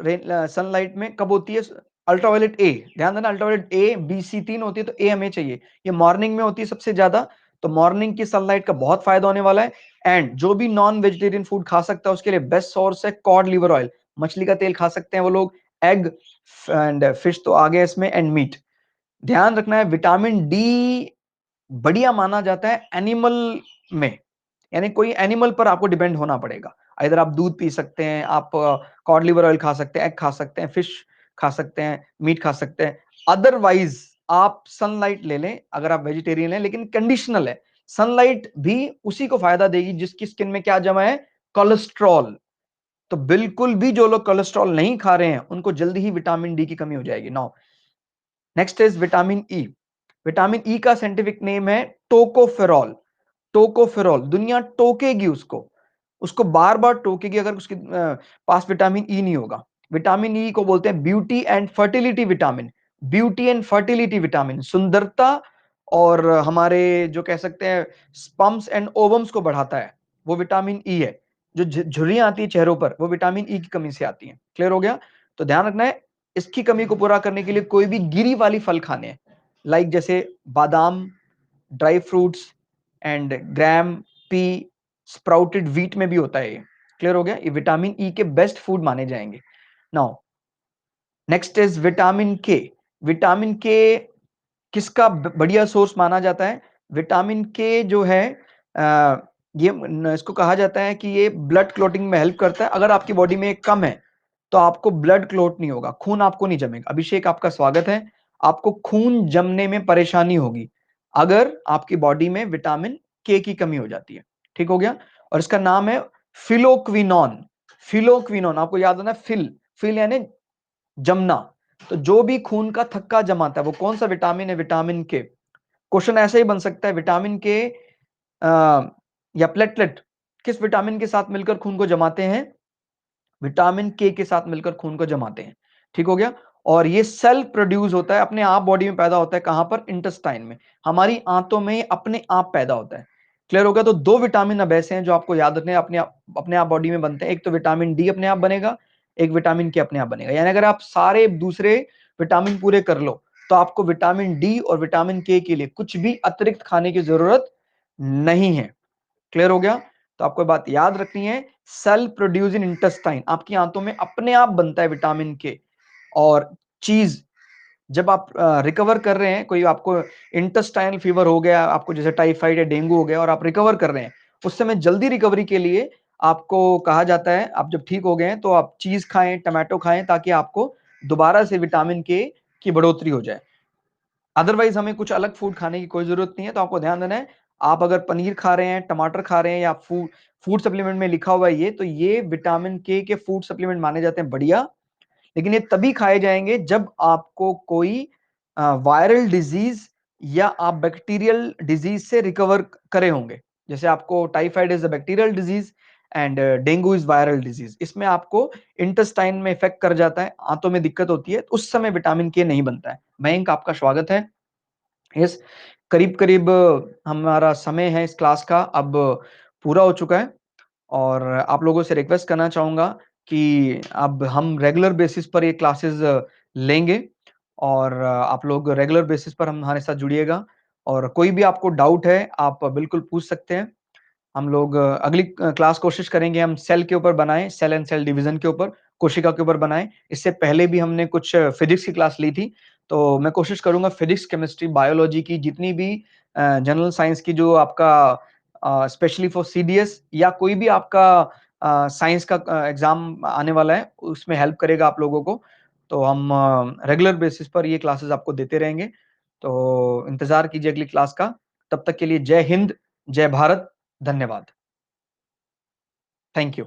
सनलाइट में कब होती है? अल्ट्रावायलेट ए, ध्यान देना, अल्ट्रावायलेट ए, बी, सी तीन होती है, तो ए हमें चाहिए। ये मॉर्निंग में होती है सबसे ज्यादा, तो मॉर्निंग की सनलाइट का बहुत फायदा होने वाला है। एंड जो भी नॉन वेजिटेरियन फूड खा सकता है उसके लिए बेस्ट सोर्स है कॉड लिवर ऑयल, मछली का तेल खा सकते हैं वो लोग, एग एंड फिश तो आ गया इसमें, एंड मीट। ध्यान रखना है विटामिन डी बढ़िया माना जाता है एनिमल में, यानी कोई एनिमल पर आपको डिपेंड होना पड़ेगा। इधर आप दूध पी सकते हैं, आप कॉड लिवर ऑयल खा सकते हैं, एग खा सकते हैं, फिश खा सकते हैं, मीट खा सकते हैं। अदरवाइज आप सनलाइट ले लें अगर आप वेजिटेरियन हैं, लेकिन कंडीशनल है। सनलाइट भी उसी को फायदा देगी जिसकी स्किन में क्या जमा है? कोलेस्ट्रॉल। तो बिल्कुल भी जो लोग कोलेस्ट्रॉल नहीं खा रहे हैं उनको जल्दी ही विटामिन डी की कमी हो जाएगी। Now next is vitamin E. Vitamin E का साइंटिफिक नेम है टोकोफेरॉल। टोकोफेरॉल, दुनिया टोकेगी उसको, उसको बार बार टोकेगी अगर उसके पास विटामिन ई नहीं होगा। विटामिन ई को बोलते हैं beauty and fertility vitamin. Beauty and fertility vitamin, सुंदरता और हमारे जो कह सकते हैं स्पर्म्स एंड ओवम्स को बढ़ाता है, वो विटामिन ई है। जो झुर्रियां आती है चेहरों पर, वो विटामिन ई की कमी से आती है। क्लियर हो गया? तो ध्यान रखना है, इसकी कमी को पूरा करने के लिए कोई भी गिरी वाली फल खाने हैं, लाइक जैसे बादाम, dry fruits and gram, P, sprouted wheat में भी होता है ये। क्लियर हो गया? ये विटामिन ई के बेस्ट फूड माने जाएंगे। नाउ नेक्स्ट इज विटामिन के। विटामिन के किसका बढ़िया सोर्स माना जाता है? विटामिन के जो है ये इसको कहा जाता है कि ये ब्लड क्लॉटिंग में हेल्प करता है। अगर आपकी बॉडी में कम है तो आपको ब्लड क्लॉट नहीं होगा, खून आपको नहीं जमेगा। अभिषेक आपका स्वागत है। आपको खून जमने में परेशानी होगी अगर आपकी बॉडी में विटामिन के की कमी हो जाती है। ठीक हो गया? और इसका नाम है फिलोक्विनोन। फिलोक्विनोन आपको याद होना, फिल, फिल यानी जमना। तो जो भी खून का थक्का जमाता है वो कौन सा विटामिन है? विटामिन के। क्वेश्चन ऐसे ही बन सकता है, विटामिन के या प्लेटलेट किस विटामिन के साथ मिलकर खून को जमाते हैं? विटामिन के साथ मिलकर खून को जमाते हैं। ठीक हो गया? और ये सेल प्रोड्यूस होता है, अपने आप बॉडी में पैदा होता है। कहां पर? इंटेस्टाइन में, हमारी आंतों में अपने आप पैदा होता है। क्लियर हो गया? तो दो विटामिन अब ऐसे हैं जो आपको याद रखने हैं, अपने आप बॉडी में बनते हैं। एक तो विटामिन डी अपने आप बनेगा, एक विटामिन के अपने आप बनेगा। यानी अगर आप सारे दूसरे विटामिन पूरे कर लो तो आपको विटामिन डी और विटामिन के लिए कुछ भी अतिरिक्त खाने की जरूरत नहीं है। क्लियर हो गया? तो आपको बात याद रखनी है, सेल प्रोड्यूस इन इंटेस्टाइन, आपकी आंतों में अपने आप बनता है विटामिन के। और चीज जब आप रिकवर कर रहे हैं, कोई आपको इंटेस्टाइनल फीवर हो गया, आपको जैसे टाइफाइड या डेंगू हो गया और आप रिकवर कर रहे हैं, उस समय जल्दी रिकवरी के लिए आपको कहा जाता है, आप जब ठीक हो गए हैं तो आप चीज खाएं, टमाटो खाएं, ताकि आपको दोबारा से विटामिन के की बढ़ोतरी हो जाए। अदरवाइज हमें कुछ अलग फूड खाने की कोई जरूरत नहीं है। तो आपको ध्यान देना है, आप अगर पनीर खा रहे हैं, टमाटर खा रहे हैं, या फूड फूड सप्लीमेंट में लिखा हुआ है ये, तो ये विटामिन के फूड सप्लीमेंट माने जाते हैं बढ़िया। लेकिन ये तभी खाए जाएंगे जब आपको कोई वायरल डिजीज या आप बैक्टीरियल डिजीज से रिकवर करे होंगे। जैसे आपको typhoid is a bacterial disease and dengue is viral disease, इसमें आपको इंटेस्टाइन में इफेक्ट कर जाता है, आंतों में दिक्कत होती है, उस समय विटामिन के नहीं बनता है। मयंक आपका स्वागत है। यस, करीब करीब हमारा समय है इस क्लास का अब पूरा हो चुका है, और आप लोगों से रिक्वेस्ट करना चाहूंगा कि अब हम रेगुलर बेसिस पर ये क्लासेस लेंगे, और आप लोग रेगुलर बेसिस पर हमारे साथ जुड़िएगा। और कोई भी आपको डाउट है आप बिल्कुल पूछ सकते हैं। हम लोग अगली क्लास कोशिश करेंगे हम सेल के ऊपर बनाएं, सेल एंड सेल डिवीजन के ऊपर, कोशिका के ऊपर बनाएं। इससे पहले भी हमने कुछ फिजिक्स की क्लास ली थी, तो मैं कोशिश करूंगा फिजिक्स, केमिस्ट्री, बायोलॉजी की जितनी भी जनरल साइंस की जो आपका स्पेशली फॉर सीडीएस या कोई भी आपका साइंस का एग्जाम आने वाला है उसमें हेल्प करेगा आप लोगों को। तो हम रेगुलर बेसिस पर ये क्लासेस आपको देते रहेंगे। तो इंतजार कीजिए अगली क्लास का। तब तक के लिए जय हिंद, जय भारत, धन्यवाद। Thank you.